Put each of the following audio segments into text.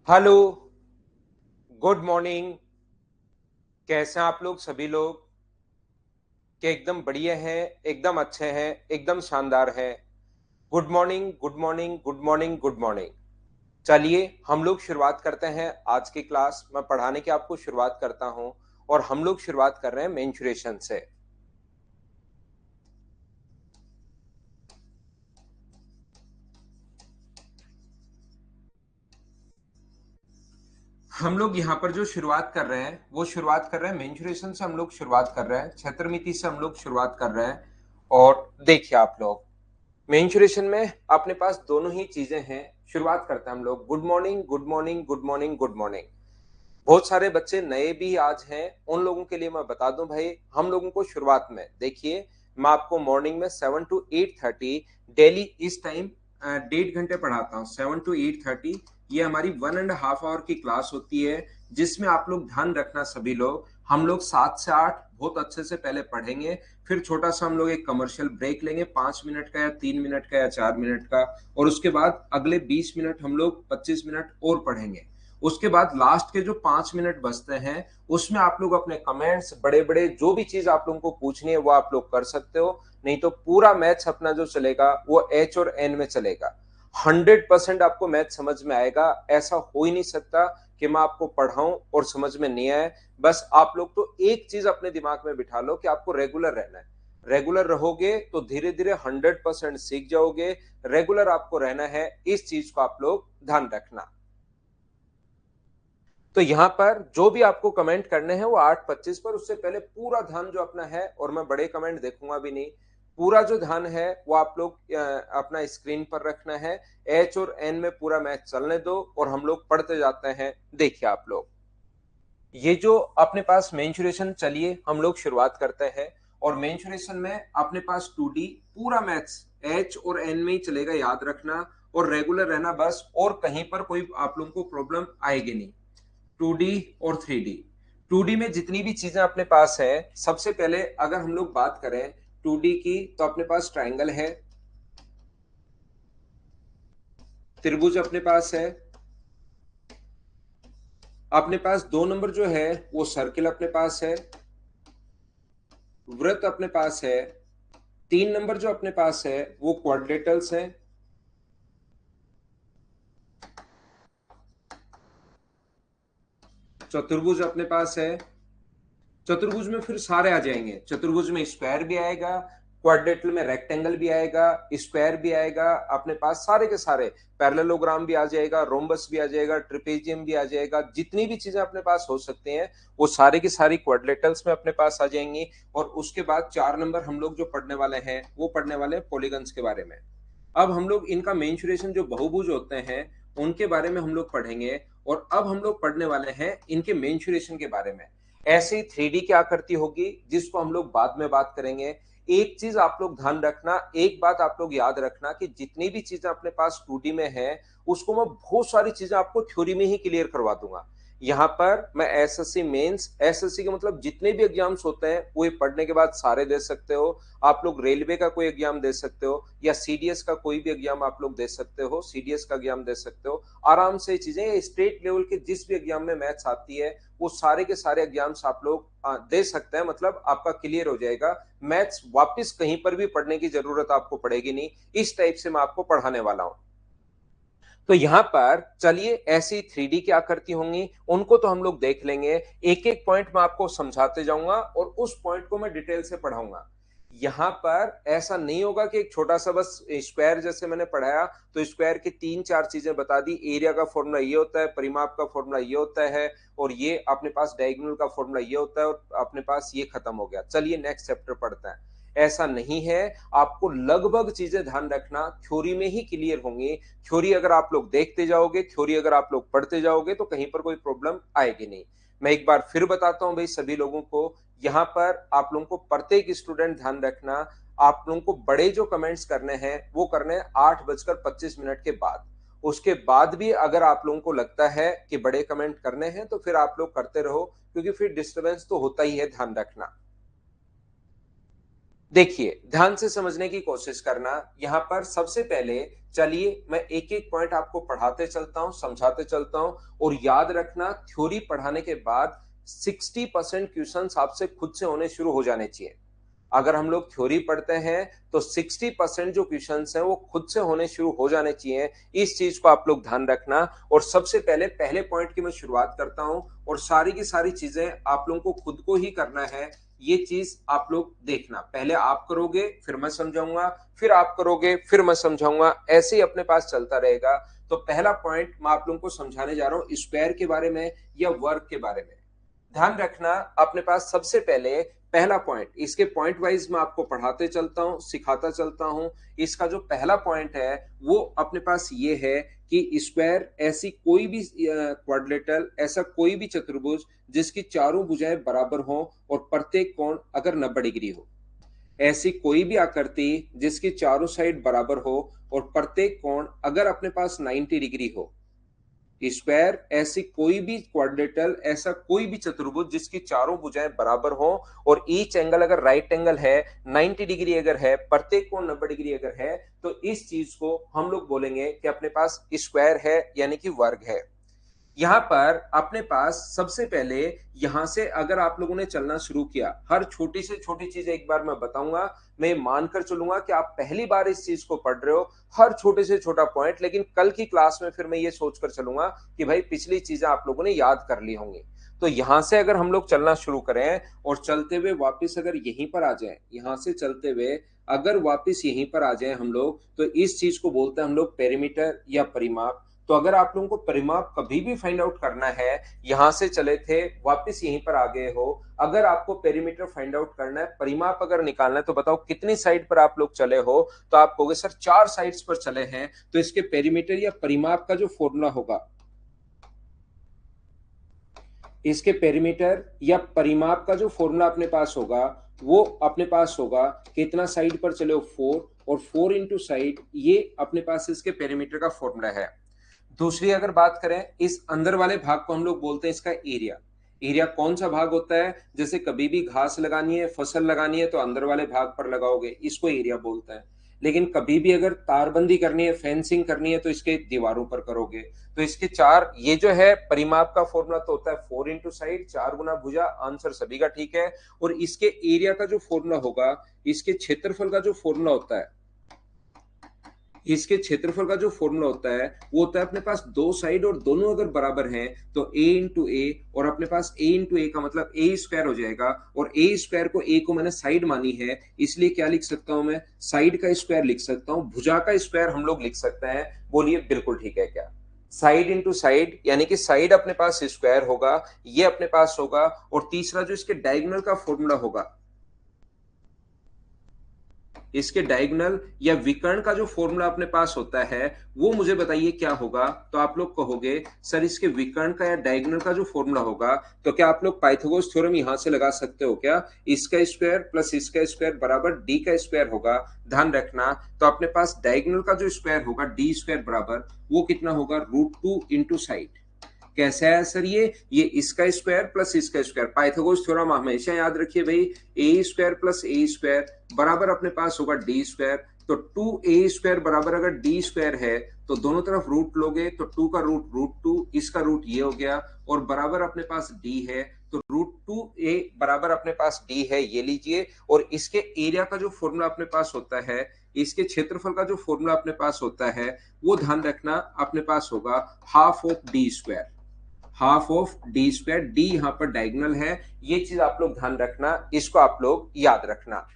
Hello, good morning. कैसे हैं आप लोग सभी लोग? क्या एकदम बढ़िया हैं, एकदम अच्छे हैं, एकदम शानदार हैं? Good morning, good morning, good morning, good morning. चलिए हम लोग शुरुआत करते हैं आज की क्लास। मैं पढ़ाने की आपको शुरुआत करता हूं और हम लोग शुरुआत कर रहे हैं मेंस्ट्रुएशन से। हम लोग यहाँ पर जो शुरुआत कर रहे हैं वो शुरुआत कर रहे हैं मेंस्ट्रुएशन से। हम लोग शुरुआत कर रहे हैं छत्रमिति से, हम लोग शुरुआत कर रहे हैं। और देखिए आप लोग, मेंस्ट्रुएशन में अपने पास दोनों ही चीजें हैं। शुरुआत करते हैं हम लोग। Good morning, good morning, good morning, good morning. बहुत सारे बच्चे नए भी आज हैं, उन लोगों के लिए मैं बता दूं भाई, हम लोगों को शुरुआत में देखिए, मैं आपको मॉर्निंग में 7 to 8:30 डेली इस टाइम 1.5 घंटे पढ़ाता हूँ। 7 to 8:30 ये हमारी 1.5 आवर की क्लास होती है, जिसमें आप लोग ध्यान रखना सभी लोग। हम लोग 7 से 8 बहुत अच्छे से पहले पढ़ेंगे, फिर छोटा सा हम लोग एक कमर्शियल ब्रेक लेंगे, 5 मिनट का या 3 मिनट का या 4 मिनट का, और उसके बाद अगले 20 मिनट हम लोग 25 मिनट और पढ़ेंगे। उसके बाद लास्ट के जो 5 मिनट बचते हैं उसमें आप लोग अपने कमेंट्स, बड़े बड़े जो भी चीज आप लोगों को पूछनी है वो आप लोग कर सकते हो। नहीं तो पूरा मैथ्स अपना जो चलेगा वो एच और एन में चलेगा। 100% आपको मैथ समझ में आएगा। ऐसा हो ही नहीं सकता कि मैं आपको पढ़ाऊं और समझ में नहीं आए। बस आप लोग तो एक चीज अपने दिमाग में बिठा लो कि आपको रेगुलर रहना है। रेगुलर रहोगे तो धीरे धीरे 100% सीख जाओगे। रेगुलर आपको रहना है, इस चीज को आप लोग ध्यान रखना। तो यहां पर जो भी आपको कमेंट करने हैं वो 8:25 पर, उससे पहले पूरा ध्यान जो अपना है, और मैं बड़े कमेंट देखूंगा भी नहीं, पूरा जो ध्यान है वो आप लोग अपना स्क्रीन पर रखना है। एच और एन में पूरा मैच चलने दो और हम लोग पढ़ते जाते हैं। देखिए आप लोग, ये जो अपने पास मेंसुरेशन, चलिए हम लोग शुरुआत करते हैं। और मेंसुरेशन में अपने पास 2D पूरा मैथ्स एच और एन में ही चलेगा, याद रखना। और रेगुलर रहना बस, और कहीं पर कोई आप लोगों को प्रॉब्लम आएगी नहीं। 2D और 3D। 2D में जितनी भी चीजें अपने पास है, सबसे पहले अगर हम लोग बात करें 2D की, तो अपने पास ट्राइंगल है, त्रिभुज अपने पास है, अपने पास 2 नंबर जो है वो सर्किल अपने पास है, वृत्त अपने पास है, 3 नंबर जो अपने पास है वो क्वाड्रेटल्स है, चतुर्भुज अपने पास है। चतुर्भुज में फिर सारे आ जाएंगे। चतुर्भुज में स्क्वायर भी आएगा, क्वाड्रेटल में रेक्टेंगल भी आएगा, स्क्वायर भी आएगा, अपने पास सारे के सारे, पैरेललोग्राम भी आ जाएगा, रोम्बस भी आ जाएगा, ट्रिपेजियम भी आ जाएगा। जितनी भी चीजें अपने पास हो सकती हैं वो सारी की सारी क्वाड्रेटल्स में अपने पास आ जाएंगी। और उसके बाद 4 नंबर हम लोग जो पढ़ने वाले हैं वो पढ़ने वाले हैं पॉलीगन्स के बारे में। अब हम लोग इनका मेंसुरेशन जो बहुभुज होते हैं उनके बारे में हम लोग पढ़ेंगे। और अब हम लोग पढ़ने वाले हैं इनके मेंसुरेशन के बारे में। ऐसे ही 3D की आकृति होगी जिसको हम लोग बाद में बात करेंगे। एक चीज आप लोग ध्यान रखना, एक बात आप लोग याद रखना, कि जितनी भी चीजें अपने पास 2D में है उसको मैं बहुत सारी चीजें आपको थ्योरी में ही क्लियर करवा दूंगा। यहाँ पर मैं एसएससी मेंस, एसएससी के मतलब जितने भी एग्जाम्स होते हैं वो ये पढ़ने के बाद सारे दे सकते हो। आप लोग रेलवे का कोई एग्जाम दे सकते हो, या सीडीएस का कोई भी एग्जाम आप लोग दे सकते हो, सीडीएस का एग्जाम दे सकते हो आराम से। चीजें स्टेट लेवल के जिस भी एग्जाम में मैथ्स आती है वो सारे के सारे एग्जाम्स आप लोग दे सकते हैं। मतलब आपका क्लियर हो जाएगा। मैथ्स वापस कहीं पर भी पढ़ने की जरूरत आपको पड़ेगी नहीं। इस टाइप से मैं आपको पढ़ाने वाला हूं। तो यहां पर चलिए, ऐसी 3D की आकृति होंगी उनको तो हम लोग देख लेंगे। एक एक पॉइंट मैं आपको समझाते जाऊंगा और उस पॉइंट को मैं डिटेल से पढ़ाऊंगा। यहां पर ऐसा नहीं होगा कि एक छोटा सा बस स्क्वायर जैसे मैंने पढ़ाया तो स्क्वायर की 3-4 चीजें बता दी। एरिया का फॉर्मूला ये होता है, परिमाप का फॉर्मूला ये होता है, और ये अपने पास डायगोनल का फॉर्मूला ये होता है, और अपने पास ये खत्म हो गया। चलिए नेक्स्ट चैप्टर पढ़ते हैं। ऐसा नहीं है। आपको लगभग चीजें ध्यान रखना, थ्योरी में ही क्लियर होंगी। थ्योरी अगर आप लोग देखते जाओगे, थ्योरी अगर आप लोग पढ़ते जाओगे तो कहीं पर कोई प्रॉब्लम आएगी नहीं। मैं एक बार फिर बताता हूं भाई सभी लोगों को। यहां पर आप लोगों को प्रत्येक स्टूडेंट ध्यान रखना, आप लोगों को बड़े जो कमेंट्स करने हैं वो करने हैं 8:25 के बाद। उसके बाद भी अगर आप लोगों को लगता है कि बड़े कमेंट करने हैं तो फिर आप लोग करते रहो, क्योंकि फिर डिस्टरबेंस तो होता ही है, ध्यान रखना। देखिए, ध्यान से समझने की कोशिश करना। यहाँ पर सबसे पहले चलिए मैं एक-एक पॉइंट आपको पढ़ाते चलता हूँ, समझाते चलता हूँ और याद रखना थ्योरी पढ़ाने के बाद 60% क्वेश्चंस आपसे खुद से होने शुरू हो जाने चाहिए। अगर हम लोग थ्योरी पढ़ते हैं तो 60% जो क्वेश्चंस हैं वो खुद से होने शुरू हो जाने चाहिए। इस चीज को आप लोग ध्यान रखना। और सबसे पहले पहले पॉइंट की मैं शुरुआत करता हूं और सारी की सारी चीजें आप लोगों को खुद को ही करना है। ये चीज आप लोग देखना, पहले आप करोगे फिर मैं समझाऊंगा, फिर आप करोगे फिर मैं समझाऊंगा, ऐसे ही अपने पास चलता रहेगा। तो पहला पॉइंट मैं आप लोगों को समझाने जा रहा हूं स्क्वायर के बारे में या वर्ग के बारे में। ध्यान रखना अपने पास सबसे पहले पहला पॉइंट, इसके पॉइंट वाइज मैं आपको पढ़ाते चलता हूं, सिखाता चलता हूं। इसका जो पहला पॉइंट है वो अपने पास ये है कि स्क्वायर ऐसी कोई भी क्वाड्रिलेटरल, ऐसा कोई भी चतुर्भुज जिसकी चारों भुजाएं बराबर हो और प्रत्येक कोण अगर 90 डिग्री हो। ऐसी कोई भी आकृति जिसकी चारों साइड बराबर हो और प्रत्येक कोण अगर अपने पास 90 डिग्री हो। स्क्वायर ऐसी कोई भी क्वाड्रेटल, ऐसा कोई भी चतुर्भुज जिसकी चारों भुजाएं बराबर हो और ईच एंगल अगर राइट एंगल है, 90 डिग्री अगर है, प्रत्येक कोण 90 डिग्री अगर है, तो इस चीज को हम लोग बोलेंगे कि अपने पास स्क्वायर है यानी कि वर्ग है। यहाँ पर अपने पास सबसे पहले यहां से अगर आप लोगों ने चलना शुरू किया, हर छोटी से छोटी चीज एक बार मैं बताऊंगा, मैं मानकर चलूंगा कि आप पहली बार इस चीज को पढ़ रहे हो, हर छोटे से छोटा पॉइंट, लेकिन कल की क्लास में फिर मैं ये सोचकर चलूंगा कि भाई पिछली चीजें आप लोगों ने याद कर ली होंगी। तो यहां से अगर हम लोग चलना शुरू करें और चलते हुए वापिस अगर यहीं पर आ जाए, यहां से चलते हुए अगर वापिस यहीं पर आ जाए हम लोग, तो इस चीज को बोलते हैं हम लोग पेरीमीटर या परिमाप। तो अगर आप लोगों को परिमाप कभी भी फाइंड आउट करना है, यहां से चले थे वापस यहीं पर आ गए हो, अगर आपको पेरीमीटर फाइंड आउट करना है, परिमाप अगर निकालना है, तो बताओ कितनी साइड पर आप लोग चले हो। तो आप कहोगे सर 4 साइड्स पर चले हैं, तो इसके पेरीमीटर या परिमाप का जो फॉर्मूला होगा, इसके पेरीमीटर या परिमाप का जो फॉर्मूला अपने पास होगा, वो अपने पास होगा कितना साइड पर चले हो 4, और 4 इंटू साइड, ये अपने पास इसके पेरीमीटर का फॉर्मूला है। दूसरी अगर बात करें, इस अंदर वाले भाग को हम लोग बोलते हैं इसका एरिया। एरिया कौन सा भाग होता है, जैसे कभी भी घास लगानी है, फसल लगानी है, तो अंदर वाले भाग पर लगाओगे, इसको एरिया बोलते हैं। लेकिन कभी भी अगर तारबंदी करनी है, फेंसिंग करनी है, तो इसके दीवारों पर करोगे। तो इसके चार, ये जो है परिमाप का फॉर्मूला तो होता है 4 इंटू साइड, 4 गुना भुजा, आंसर सभी का ठीक है। और इसके एरिया का जो फॉर्मूला होगा, इसके क्षेत्रफल का जो फॉर्मूला होता है, इसके क्षेत्रफल का जो फॉर्मूला होता है वो होता है अपने पास दो साइड और दोनों अगर बराबर हैं, तो a इंटू ए, और अपने पास a इंटू ए का मतलब a स्क्वायर हो जाएगा। और a स्क्वायर को, a को मैंने साइड मानी है, इसलिए क्या लिख सकता हूं मैं, साइड का स्क्वायर लिख सकता हूं, भुजा का स्क्वायर हम लोग लिख सकते हैं। बोलिए बिल्कुल ठीक है क्या? साइड इंटू साइड यानी कि साइड अपने पास स्क्वायर होगा, ये अपने पास होगा। और तीसरा जो इसके डायगोनल का फॉर्मूला होगा, इसके डायगोनल या विकर्ण का जो फॉर्मूला अपने पास होता है, वो मुझे बताइए क्या होगा। तो आप लोग कहोगे सर इसके विकर्ण का या डायगोनल का जो फॉर्मूला होगा, तो क्या आप लोग पाइथागोरस थ्योरम यहां से लगा सकते हो क्या? इसका स्क्वायर प्लस इसका स्क्वायर बराबर डी का स्क्वायर होगा। ध्यान रखना, तो अपने पास डायगोनल का जो स्क्वायर होगा डी स्क्वायर बराबर, वो कितना होगा, √2 इंटू साइड। कैसा है सर ये इसका स्क्वायर प्लस इसका स्क्वायर, पाइथागोरस थ्योरम हमेशा याद रखिए भाई, ए स्क्वायर प्लस ए स्क्वायर बराबर अपने पास होगा डी स्क्वायर। तो 2a स्क्वायर बराबर अगर डी स्क्वायर है, तो दोनों तरफ रूट लोगे, तो 2 का रूट √2, इसका रूट ये हो गया, और बराबर अपने पास d है, तो √2a बराबर अपने पास d है, ये लीजिए। और इसके एरिया का जो फॉर्मूला अपने पास होता है, इसके क्षेत्रफल का जो फॉर्मूला अपने पास होता है, वो ध्यान रखना अपने पास होगा half of D square, half of D square, D यहां पर डायगोनल है। ये चीज आप लोग ध्यान रखना, इसको आप लोग याद रखना।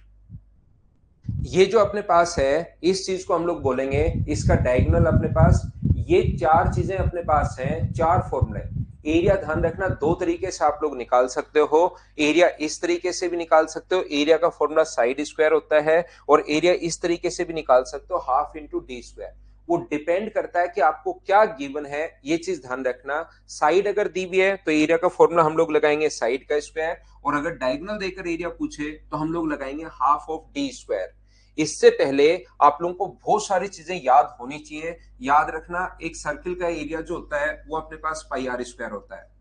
ये जो अपने पास है, इस चीज को हम लोग बोलेंगे इसका डायगोनल अपने पास। ये चार चीजें अपने पास हैं, चार फॉर्मूले। एरिया ध्यान रखना, दो तरीके से आप लोग निकाल सकते हो। एरिया इस तरीके से भी निकाल सकते हो, एरिया का फॉर्मूला साइड स्क्वायर होता है। और एरिया इस तरीके से भी निकाल सकते हो, हाफ इंटू डी स्क्वायर। वो डिपेंड करता है कि आपको क्या गिवन है, ये चीज ध्यान रखना। साइड अगर दी हुई है तो एरिया का फॉर्मूला हम लोग लगाएंगे साइड का स्क्वायर, और अगर डायगोनल देकर एरिया पूछे तो हम लोग लगाएंगे हाफ ऑफ डी स्क्वायर। इससे पहले आप लोगों को बहुत सारी चीजें याद होनी चाहिए। याद रखना, एक सर्किल का एरिया जो होता है वो अपने पास पाई आर स्क्वायर होता है।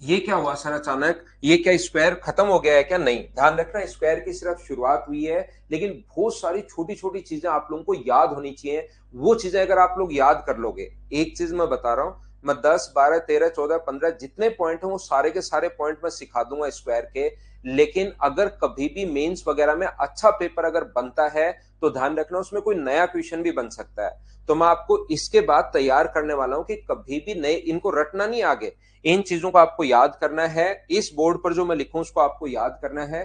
ये क्या हुआ सर अचानक, ये क्या स्क्वायर खत्म हो गया है क्या? नहीं, ध्यान रखना स्क्वायर की सिर्फ शुरुआत हुई है, लेकिन बहुत सारी छोटी छोटी चीजें आप लोगों को याद होनी चाहिए। वो चीजें अगर आप लोग याद कर लोगे, एक चीज मैं बता रहा हूं, मैं 10 12 13 14 15 जितने पॉइंट हैं वो सारे के सारे पॉइंट मैं सिखा दूंगा स्क्वायर के। लेकिन अगर कभी भी मेंस वगैरह में अच्छा पेपर अगर बनता है तो ध्यान रखना उसमें कोई नया क्वेश्चन भी बन सकता है। तो मैं आपको इसके बाद तैयार करने वाला हूं कि कभी भी नए इनको रटना नहीं, आगे इन चीजों को आपको याद करना है, इस बोर्ड पर जो मैं लिखूं उसको आपको याद करना है।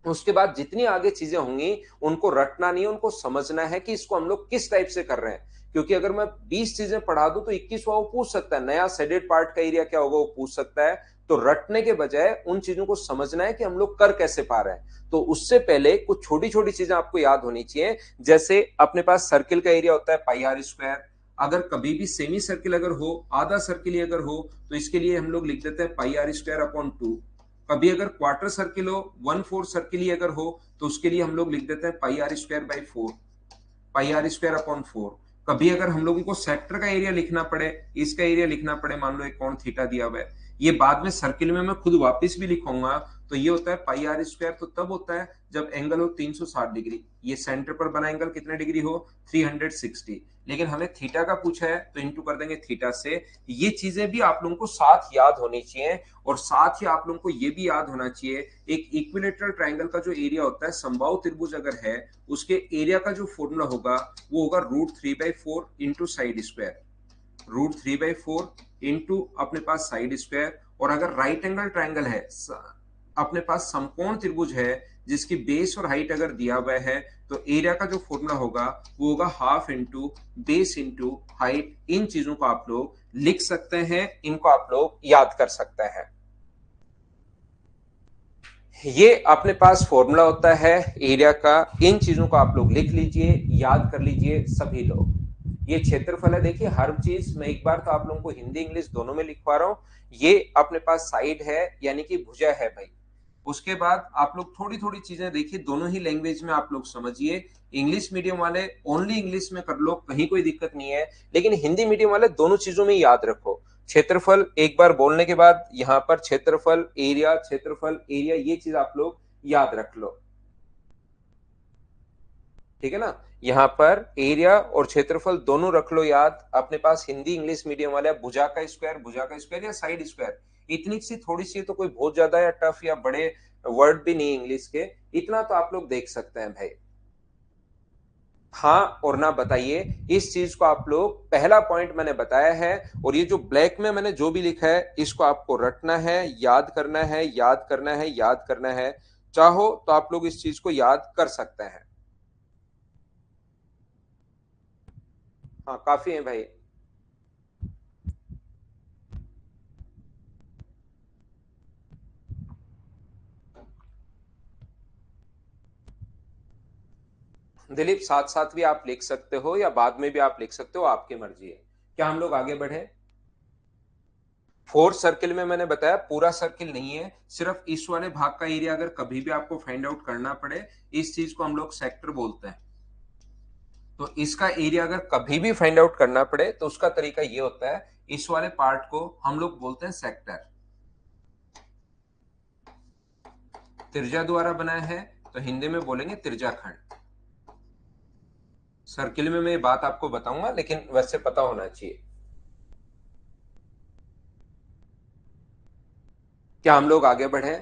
उसके बाद जितनी आगे चीजें होंगी उनको रटना नहीं, उनको समझना है कि इसको हम लोग किस टाइप से कर रहे हैं। क्योंकि अगर मैं 20 चीजें पढ़ा दूं तो 21वां वो पूछ सकता है, नया शेडेड पार्ट का एरिया क्या होगा वो पूछ सकता है। तो रटने के बजाय उन चीजों को समझना है कि हम लोग कर कैसे पा रहे हैं। तो उससे पहले कुछ छोटी छोटी चीजें आपको याद होनी चाहिए। जैसे अपने पास सर्किल का एरिया होता है पाई आर स्क्वायर, अगर कभी भी सेमी सर्किल अगर हो, आधा सर्किल अगर हो, तो इसके लिए हम लोग लिख देते हैं पाई आर स्क्वायर अपॉन 2। कभी अगर क्वार्टर सर्किल हो, 1/4 सर्किल ही अगर हो, तो उसके लिए हम लोग लिख देते हैं pi are square by 4, pi are square upon 4। कभी अगर हम लोगों को सेक्टर का एरिया लिखना पड़े, इसका एरिया लिखना पड़े, मान लो एक कोण थीटा दिया हुआ है, ये बाद में सर्किल में मैं खुद वापस भी लिखूंगा, तो ये होता है पाई आर स्क्वायर। तो तब होता है जब एंगल हो 360 डिग्री, ये सेंटर पर बना एंगल कितने डिग्री हो, 360। लेकिन हमें थीटा का पूछा है तो इंटू कर देंगे थीटा से। ये चीजें भी आप लोगों को साथ याद होनी चाहिए। और साथ ही आप लोगों को ये भी याद होना चाहिए, एक इक्विलेटरल ट्रायंगल का जो एरिया होता है, समबाहु त्रिभुज अगर है, उसके एरिया का जो फॉर्मूला होगा वो होगा √3/4 इंटू साइड स्क्वायर, √3/4 इंटू अपने पास साइड स्क्वायर। और अगर राइट एंगल ट्रायंगल है, अपने पास समकोण त्रिभुज है जिसकी बेस और हाइट अगर दिया हुआ है, तो एरिया का जो फॉर्मूला होगा वो होगा half into base into height. इन चीजों को आप लोग लिख सकते हैं, इनको आप लोग याद कर सकते हैं। ये अपने पास फॉर्मूला होता है एरिया का, इन चीजों को आप लोग लिख लीजिए, याद कर लीजिए सभी लोग। ये क्षेत्रफल है, देखिए हर चीज मैं एक बार तो आप लोगों को हिंदी इंग्लिश दोनों में लिखवा रहा हूं। ये अपने पास साइड है यानी कि भुजा है भाई। उसके बाद आप लोग थोड़ी थोड़ी चीजें देखिए, दोनों ही लैंग्वेज में आप लोग समझिए। इंग्लिश मीडियम वाले ओनली इंग्लिश में कर लो, कहीं कोई दिक्कत नहीं है, लेकिन हिंदी मीडियम वाले दोनों चीजों में याद रखो। क्षेत्रफल एक बार बोलने के बाद यहां पर क्षेत्रफल एरिया ये चीज आप लोग याद रख लो, ठीक है ना। यहाँ पर एरिया और क्षेत्रफल दोनों रख लो याद। अपने पास हिंदी इंग्लिश मीडियम वाले भुजा का स्क्वायर या साइड स्क्वायर, इतनी सी थोड़ी सी, तो कोई बहुत ज्यादा या टफ या बड़े वर्ड भी नहीं इंग्लिश के, इतना तो आप लोग देख सकते हैं भाई। हाँ और ना बताइए, इस चीज को आप लोग, पहला पॉइंट मैंने बताया है, और ये जो ब्लैक में मैंने जो भी लिखा है इसको आपको रटना है, याद करना है, याद करना है, याद करना है। चाहो तो आप लोग इस चीज को याद कर सकते हैं। हाँ काफी है भाई। दिलीप साथ साथ भी आप लिख सकते हो या बाद में भी आप लिख सकते हो, आपकी मर्जी है। क्या हम लोग आगे बढ़े? फोर्थ सर्किल में मैंने बताया पूरा सर्किल नहीं है, सिर्फ इस वाले भाग का एरिया अगर कभी भी आपको फाइंड आउट करना पड़े, इस चीज को हम लोग सेक्टर बोलते हैं। तो इसका एरिया अगर कभी भी फाइंड आउट करना पड़े तो उसका तरीका ये होता है, इस वाले पार्ट को हम लोग बोलते हैं सेक्टर। त्रिज्या द्वारा बनाया है तो हिंदी में बोलेंगे त्रिज्याखंड। सर्किल में मैं ये बात आपको बताऊंगा, लेकिन वैसे पता होना चाहिए। क्या हम लोग आगे बढ़े?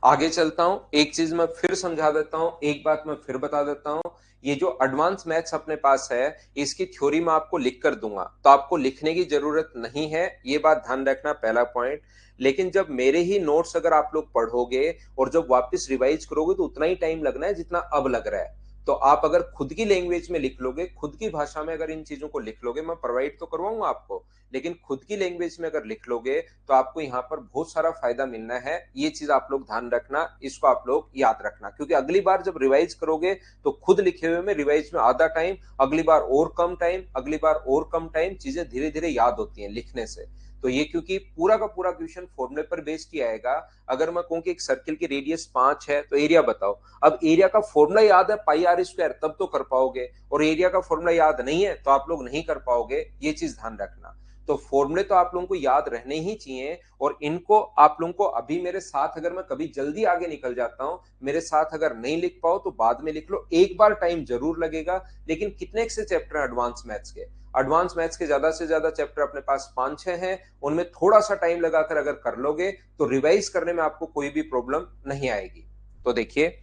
आगे चलता हूं, एक चीज मैं फिर समझा देता हूं, एक बात मैं फिर बता देता हूं। ये जो एडवांस मैथ्स अपने पास है, इसकी थ्योरी मैं आपको लिख कर दूंगा, तो आपको लिखने की जरूरत नहीं है, ये बात ध्यान रखना, पहला पॉइंट। लेकिन जब मेरे ही नोट्स अगर आप लोग पढ़ोगे और जब वापस रिवाइज करोगे तो उतना ही टाइम लगना है जितना अब लग रहा है। तो आप अगर खुद की लैंग्वेज में लिख लोगे, खुद की भाषा में अगर इन चीजों को लिख लोगे, मैं प्रोवाइड तो करवाऊंगा आपको, लेकिन खुद की लैंग्वेज में अगर लिख लोगे तो आपको यहाँ पर बहुत सारा फायदा मिलना है। ये चीज आप लोग ध्यान रखना, इसको आप लोग याद रखना, क्योंकि अगली बार जब रिवाइज करोगे तो खुद लिखे हुए में रिवाइज में आधा टाइम, अगली बार और कम टाइम, अगली बार और कम टाइम, चीजें धीरे धीरे याद होती हैं लिखने से। तो ये क्योंकि पूरा का पूरा क्वेश्चन फॉर्मूले पर बेस्ड किया आएगा। अगर मैं कहूं कि एक सर्किल की रेडियस 5 है तो एरिया बताओ, अब एरिया का फॉर्मूला याद है पाई आर स्क्वायर, तब तो कर पाओगे, और एरिया का फॉर्मूला याद नहीं है तो आप लोग नहीं कर पाओगे, ये चीज ध्यान रखना। तो फॉर्मूले तो आप लोगों को याद रहने ही चाहिए, और इनको आप लोगों को अभी मेरे साथ, अगर मैं कभी जल्दी आगे निकल जाता हूं, मेरे साथ अगर नहीं लिख पाओ तो बाद में लिख लो, एक बार टाइम जरूर लगेगा। लेकिन कितने से चैप्टर हैं एडवांस मैथ्स के? एडवांस मैथ्स के ज्यादा से ज्यादा चैप्टर अपने पास 5-6 हैं, उनमें थोड़ा सा टाइम लगाकर अगर कर लोगे तो रिवाइज करने में आपको कोई भी प्रॉब्लम नहीं आएगी। तो देखिए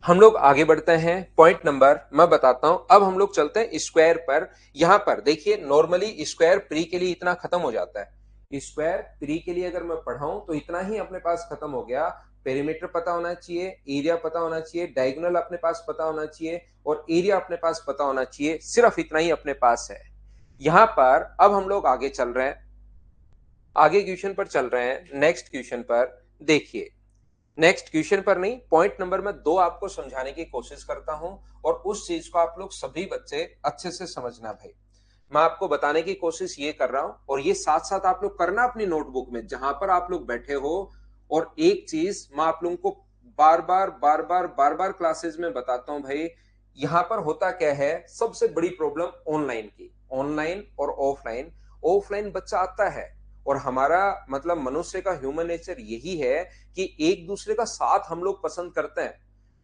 हम लोग आगे बढ़ते हैं, पॉइंट नंबर मैं बताता हूं। अब हम लोग चलते हैं स्क्वायर पर। यहां पर देखिए नॉर्मली स्क्वायर प्री के लिए इतना खत्म हो जाता है, स्क्वायर प्री के लिए अगर मैं पढ़ाऊं तो इतना ही अपने पास खत्म हो गया। पेरीमीटर पता होना चाहिए, एरिया पता होना चाहिए, डायगोनल अपने पास पता होना चाहिए, और एरिया अपने पास पता होना चाहिए, सिर्फ इतना ही अपने पास है। यहां पर अब हम लोग आगे चल रहे हैं, आगे क्वेश्चन पर चल रहे हैं, नेक्स्ट क्वेश्चन पर। देखिए नेक्स्ट क्वेश्चन पर नहीं, पॉइंट नंबर में 2 आपको समझाने की कोशिश करता हूं, और उस चीज को आप लोग सभी बच्चे अच्छे से समझना भाई। मैं आपको बताने की कोशिश ये कर रहा हूं, और ये साथ साथ आप लोग करना अपनी नोटबुक में जहां पर आप लोग बैठे हो। और एक चीज मैं आप लोगों को बार बार क्लासेस में बताता हूं भाई, यहां पर होता क्या है, सबसे बड़ी प्रॉब्लम ऑनलाइन की, ऑनलाइन और ऑफलाइन। ऑफलाइन बच्चा आता है, और हमारा मतलब मनुष्य का ह्यूमन नेचर यही है कि एक दूसरे का साथ हम लोग पसंद करते हैं।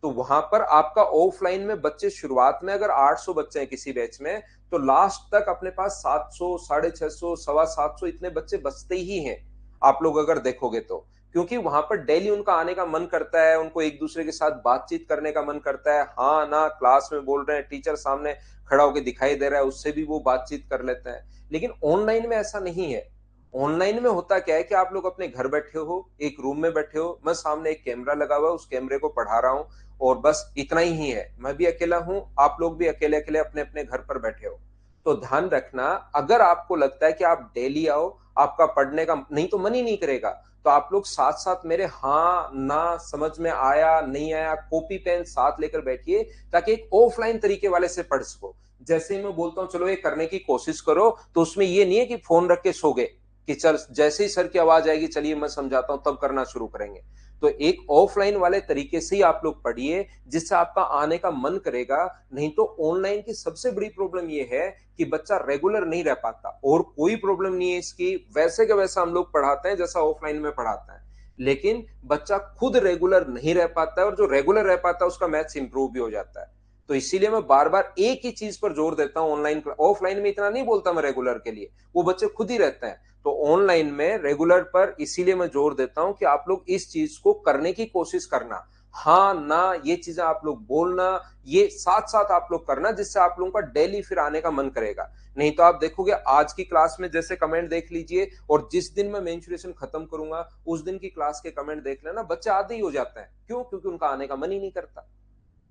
तो वहां पर आपका ऑफलाइन में बच्चे शुरुआत में अगर 800 बच्चे हैं किसी बैच में, तो लास्ट तक अपने पास 700, 650, 750 इतने बच्चे बचते ही हैं, आप लोग अगर देखोगे तो। क्योंकि वहां पर डेली उनका आने का मन करता है, उनको एक दूसरे के साथ बातचीत करने का मन करता है, हाँ ना क्लास में बोल रहे हैं, टीचर सामने खड़ा होकर दिखाई दे रहा है, उससे भी वो बातचीत कर लेते हैं। लेकिन ऑनलाइन में ऐसा नहीं है। ऑनलाइन में होता क्या है कि आप लोग अपने घर बैठे हो, एक रूम में बैठे हो, मैं सामने एक कैमरा लगा हुआ है, उस कैमरे को पढ़ा रहा हूं, और बस इतना ही है। मैं भी अकेला हूं, आप लोग भी अकेले अकेले अपने अपने घर पर बैठे हो। तो ध्यान रखना, अगर आपको लगता है कि आप डेली आओ, आपका पढ़ने का नहीं तो मन ही नहीं करेगा, तो आप लोग साथ साथ मेरे हाँ ना, समझ में आया नहीं आया, कॉपी पेन साथ लेकर बैठिए, ताकि एक ऑफलाइन तरीके वाले से पढ़ सको। जैसे ही मैं बोलता हूं चलो ये करने की कोशिश करो, तो उसमें ये नहीं है कि फोन रख के सो गए कि चल जैसे ही सर की आवाज आएगी चलिए मैं समझाता हूं तब करना शुरू करेंगे। तो एक ऑफलाइन वाले तरीके से ही आप लोग पढ़िए, जिससे आपका आने का मन करेगा। नहीं तो ऑनलाइन की सबसे बड़ी प्रॉब्लम ये है कि बच्चा रेगुलर नहीं रह पाता, और कोई प्रॉब्लम नहीं है इसकी, वैसे का वैसा हम लोग पढ़ाते हैं जैसा ऑफलाइन में पढ़ाते हैं। लेकिन बच्चा खुद रेगुलर नहीं रह पाता है, और जो रेगुलर रह पाता है उसका मैथ्स इंप्रूव भी हो जाता है। तो इसीलिए मैं बार बार एक ही चीज पर जोर देता हूं, ऑनलाइन ऑफलाइन में इतना नहीं बोलता मैं रेगुलर के लिए, वो बच्चे खुद ही रहते हैं। तो ऑनलाइन में रेगुलर पर इसीलिए मैं जोर देता हूं कि आप लोग इस चीज को करने की कोशिश करना, हाँ ना ये चीजें आप लोग बोलना, ये साथ साथ आप लोग करना, जिससे आप लोगों का डेली फिर आने का मन करेगा। नहीं तो आप देखोगे आज की क्लास में जैसे कमेंट देख लीजिए, और जिस दिन मैं मेंसुरेशन खत्म करूंगा उस दिन की क्लास के कमेंट देख लेना, बच्चे आधे ही हो जाते हैं। क्यों? क्योंकि उनका आने का मन ही नहीं करता।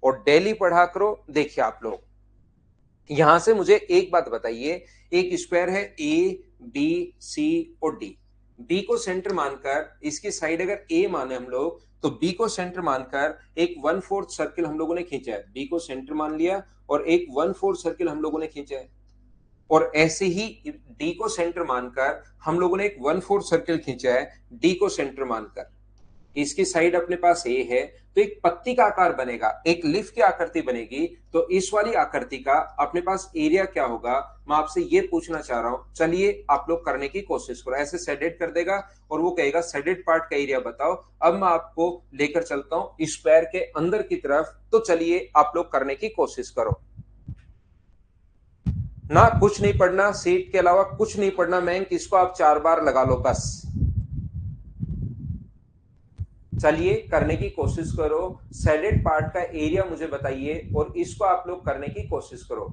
और डेली पढ़ा करो। देखिए आप लोग यहां से मुझे एक बात बताइए, एक स्क्वायर है ए बी सी और डी, बी को सेंटर मानकर इसकी साइड अगर ए माने हम लोग, तो बी को सेंटर मानकर एक 1/4 सर्किल हम लोगों ने खींचा है, बी को सेंटर मान लिया और एक 1/4 सर्किल हम लोगों ने खींचा है। और ऐसे ही डी को सेंटर मानकर हम लोगों ने एक 1/4 सर्किल खींचा है, डी को सेंटर मानकर। इसकी साइड अपने पास ए है, तो एक पत्ती का आकार बनेगा, एक लीफ की आकृति बनेगी। तो इस वाली आकृति का अपने पास एरिया क्या होगा, मैं आपसे ये पूछना चाह रहा हूं। चलिए आप लोग करने की कोशिश करो। ऐसे शेडेड कर देगा और वो कहेगा शेडेड पार्ट का एरिया बताओ। अब मैं आपको लेकर चलता हूं स्क्वायर के अंदर की तरफ, तो चलिए आप लोग करने की कोशिश करो। ना कुछ नहीं पढ़ना, सीट के अलावा कुछ नहीं पढ़ना, मैं इसको आप 4 बार लगा लो बस। चलिए करने की कोशिश करो, सैडेड पार्ट का एरिया मुझे बताइए और इसको आप लोग करने की कोशिश करो।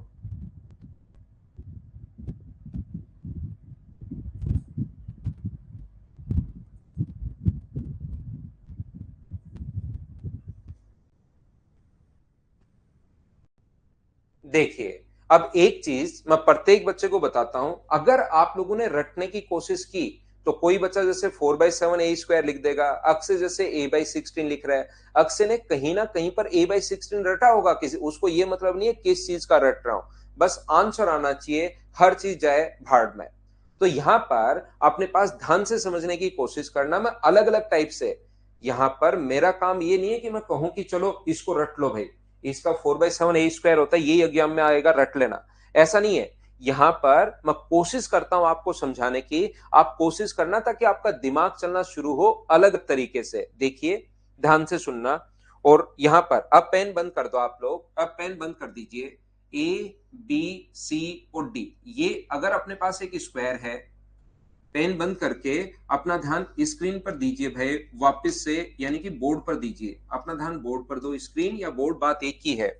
देखिए अब एक चीज मैं प्रत्येक बच्चे को बताता हूं, अगर आप लोगों ने रटने की कोशिश की तो कोई बच्चा जैसे 4/7 ए स्क्वायर लिख देगा, अक्षय जैसे a/16 लिख रहा है, अक्षय ने कहीं ना कहीं पर a/16 रटा होगा किसी, उसको ये मतलब नहीं है किस चीज का रट रहा हूं, बस आंसर आना चाहिए, हर चीज जाए भाड़ में। तो यहां पर अपने पास ध्यान से समझने की कोशिश करना, मैं अलग अलग टाइप से, यहां पर मेरा काम ये नहीं है कि मैं कहूं कि चलो इसको रट लो भाई, इसका 4/7 ए स्क्वायर होता है, यही एग्जाम में आएगा रट लेना, ऐसा नहीं है। यहां पर मैं कोशिश करता हूं आपको समझाने की, आप कोशिश करना ताकि आपका दिमाग चलना शुरू हो अलग तरीके से। देखिए, ध्यान से सुनना। और यहां पर अब पेन बंद कर दो आप लोग, अब पेन बंद कर दीजिए। ए बी सी और डी, ये अगर अपने पास एक स्क्वायर है, पेन बंद करके अपना ध्यान स्क्रीन पर दीजिए भाई, वापस से, यानी कि बोर्ड पर दीजिए। अपना ध्यान बोर्ड पर दो, स्क्रीन या बोर्ड बात एक ही है।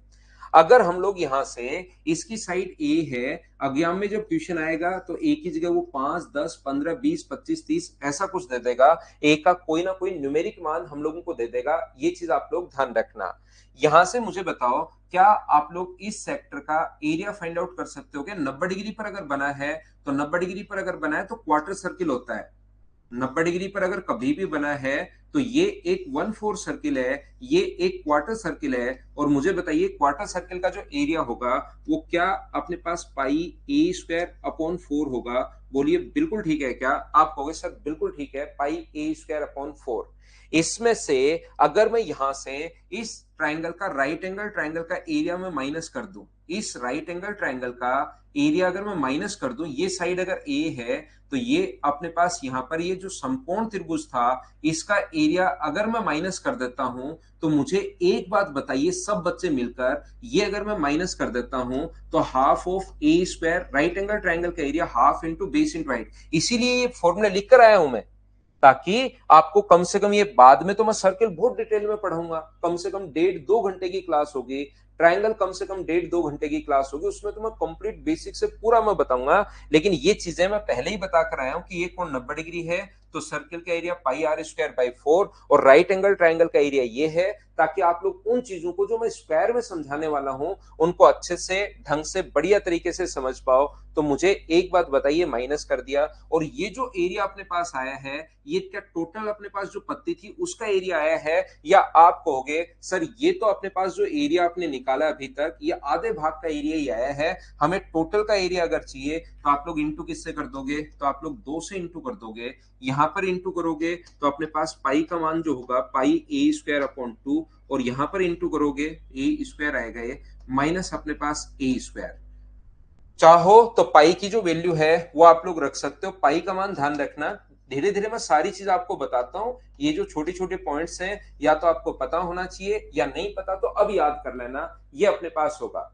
अगर हम लोग यहां से, इसकी साइड ए है, एग्जाम में जब क्वेश्चन आएगा तो ए की जगह वो 5 10 15 20 25 30 ऐसा कुछ दे देगा। ए का कोई ना कोई न्यूमेरिक मान हम लोगों को दे देगा। ये चीज आप लोग ध्यान रखना। यहां से मुझे बताओ, क्या आप लोग इस सेक्टर का एरिया फाइंड आउट कर सकते हो क्या? 90 डिग्री पर अगर बना है तो 90 डिग्री पर अगर बना है तो क्वार्टर सर्किल होता है। 90 डिग्री पर अगर कभी भी बना है तो ये एक 1/4 सर्किल है, ये एक क्वार्टर सर्किल है। और मुझे बताइए, क्वार्टर सर्किल का जो एरिया होगा वो क्या अपने पास पाई ए स्क्वायर अपॉन 4 होगा? बोलिए बिल्कुल ठीक है क्या? आप कहोगे सर बिल्कुल ठीक है, पाई ए स्क्वायर अपॉन 4। इसमें से अगर मैं यहां से इस ट्राइंगल का, राइट एंगल ट्राइंगल का एरिया में माइनस कर दूं, इस राइट एंगल ट्राइंगल का एरिया अगर मैं माइनस कर दूं, ये साइड अगर ए है तो ये अपने पास यहां पर ये जो समकोण त्रिभुज था, इसका एरिया अगर मैं माइनस कर देता हूं, तो मुझे एक बात बताइए सब बच्चे मिलकर, ये अगर मैं माइनस कर देता हूं तो half of a square, right angle triangle का area half into base into height. इसीलिए ये फॉर्मूला लिख कर आया हूं मैं, ताकि आपको कम से कम, ये बाद में तो मैं सर्किल बहुत डिटेल में पढ़ाऊंगा, कम से कम 1.5-2 घंटे की क्लास होगी, ट्रायंगल कम से कम 1.5-2 घंटे की क्लास होगी, उसमें तो मैं कंप्लीट बेसिक से पूरा मैं बताऊंगा। लेकिन ये चीजें मैं पहले ही बता कर आया हूं कि ये कोण 90 डिग्री है तो सर्किल का area pi are square by 4, और राइट एंगल ट्राइंगल का एरिया ये है, ताकि आप लोग उन चीजों को जो मैं स्क्वायर में समझाने वाला हूं उनको अच्छे से, ढंग से, बढ़िया तरीके से समझ पाओ। तो मुझे एक बात बताइए, माइनस कर दिया, और ये जो एरिया अपने पास आया है, ये क्या टोटल अपने पास जो पत्ती थी उसका एरिया आया है, या आप कहोगे सर ये तो अपने पास जो एरिया आपने निकाला अभी तक, ये आधे भाग का एरिया ही आया है, हमें टोटल का एरिया अगर चाहिए तो आप लोग इंटू किससे कर दोगे? तो आप लोग 2 से इंटू कर दोगे। यहां पर इंटू करोगे तो अपने पास पाई का मान जो होगा पाई ए स्क्वायर अपॉन 2, और यहां पर इंटू करोगे ए स्क्वायर आएगा ये, माइनस अपने पास ए स्क्वायर। चाहो तो पाई की जो वैल्यू है वो आप लोग रख सकते हो, पाई का मान ध्यान रखना। धीरे धीरे मैं सारी चीज आपको बताता हूं, ये जो छोटे छोटे पॉइंट्स हैं या तो आपको पता होना चाहिए, या नहीं पता तो अब याद कर लेना, ये अपने पास होगा।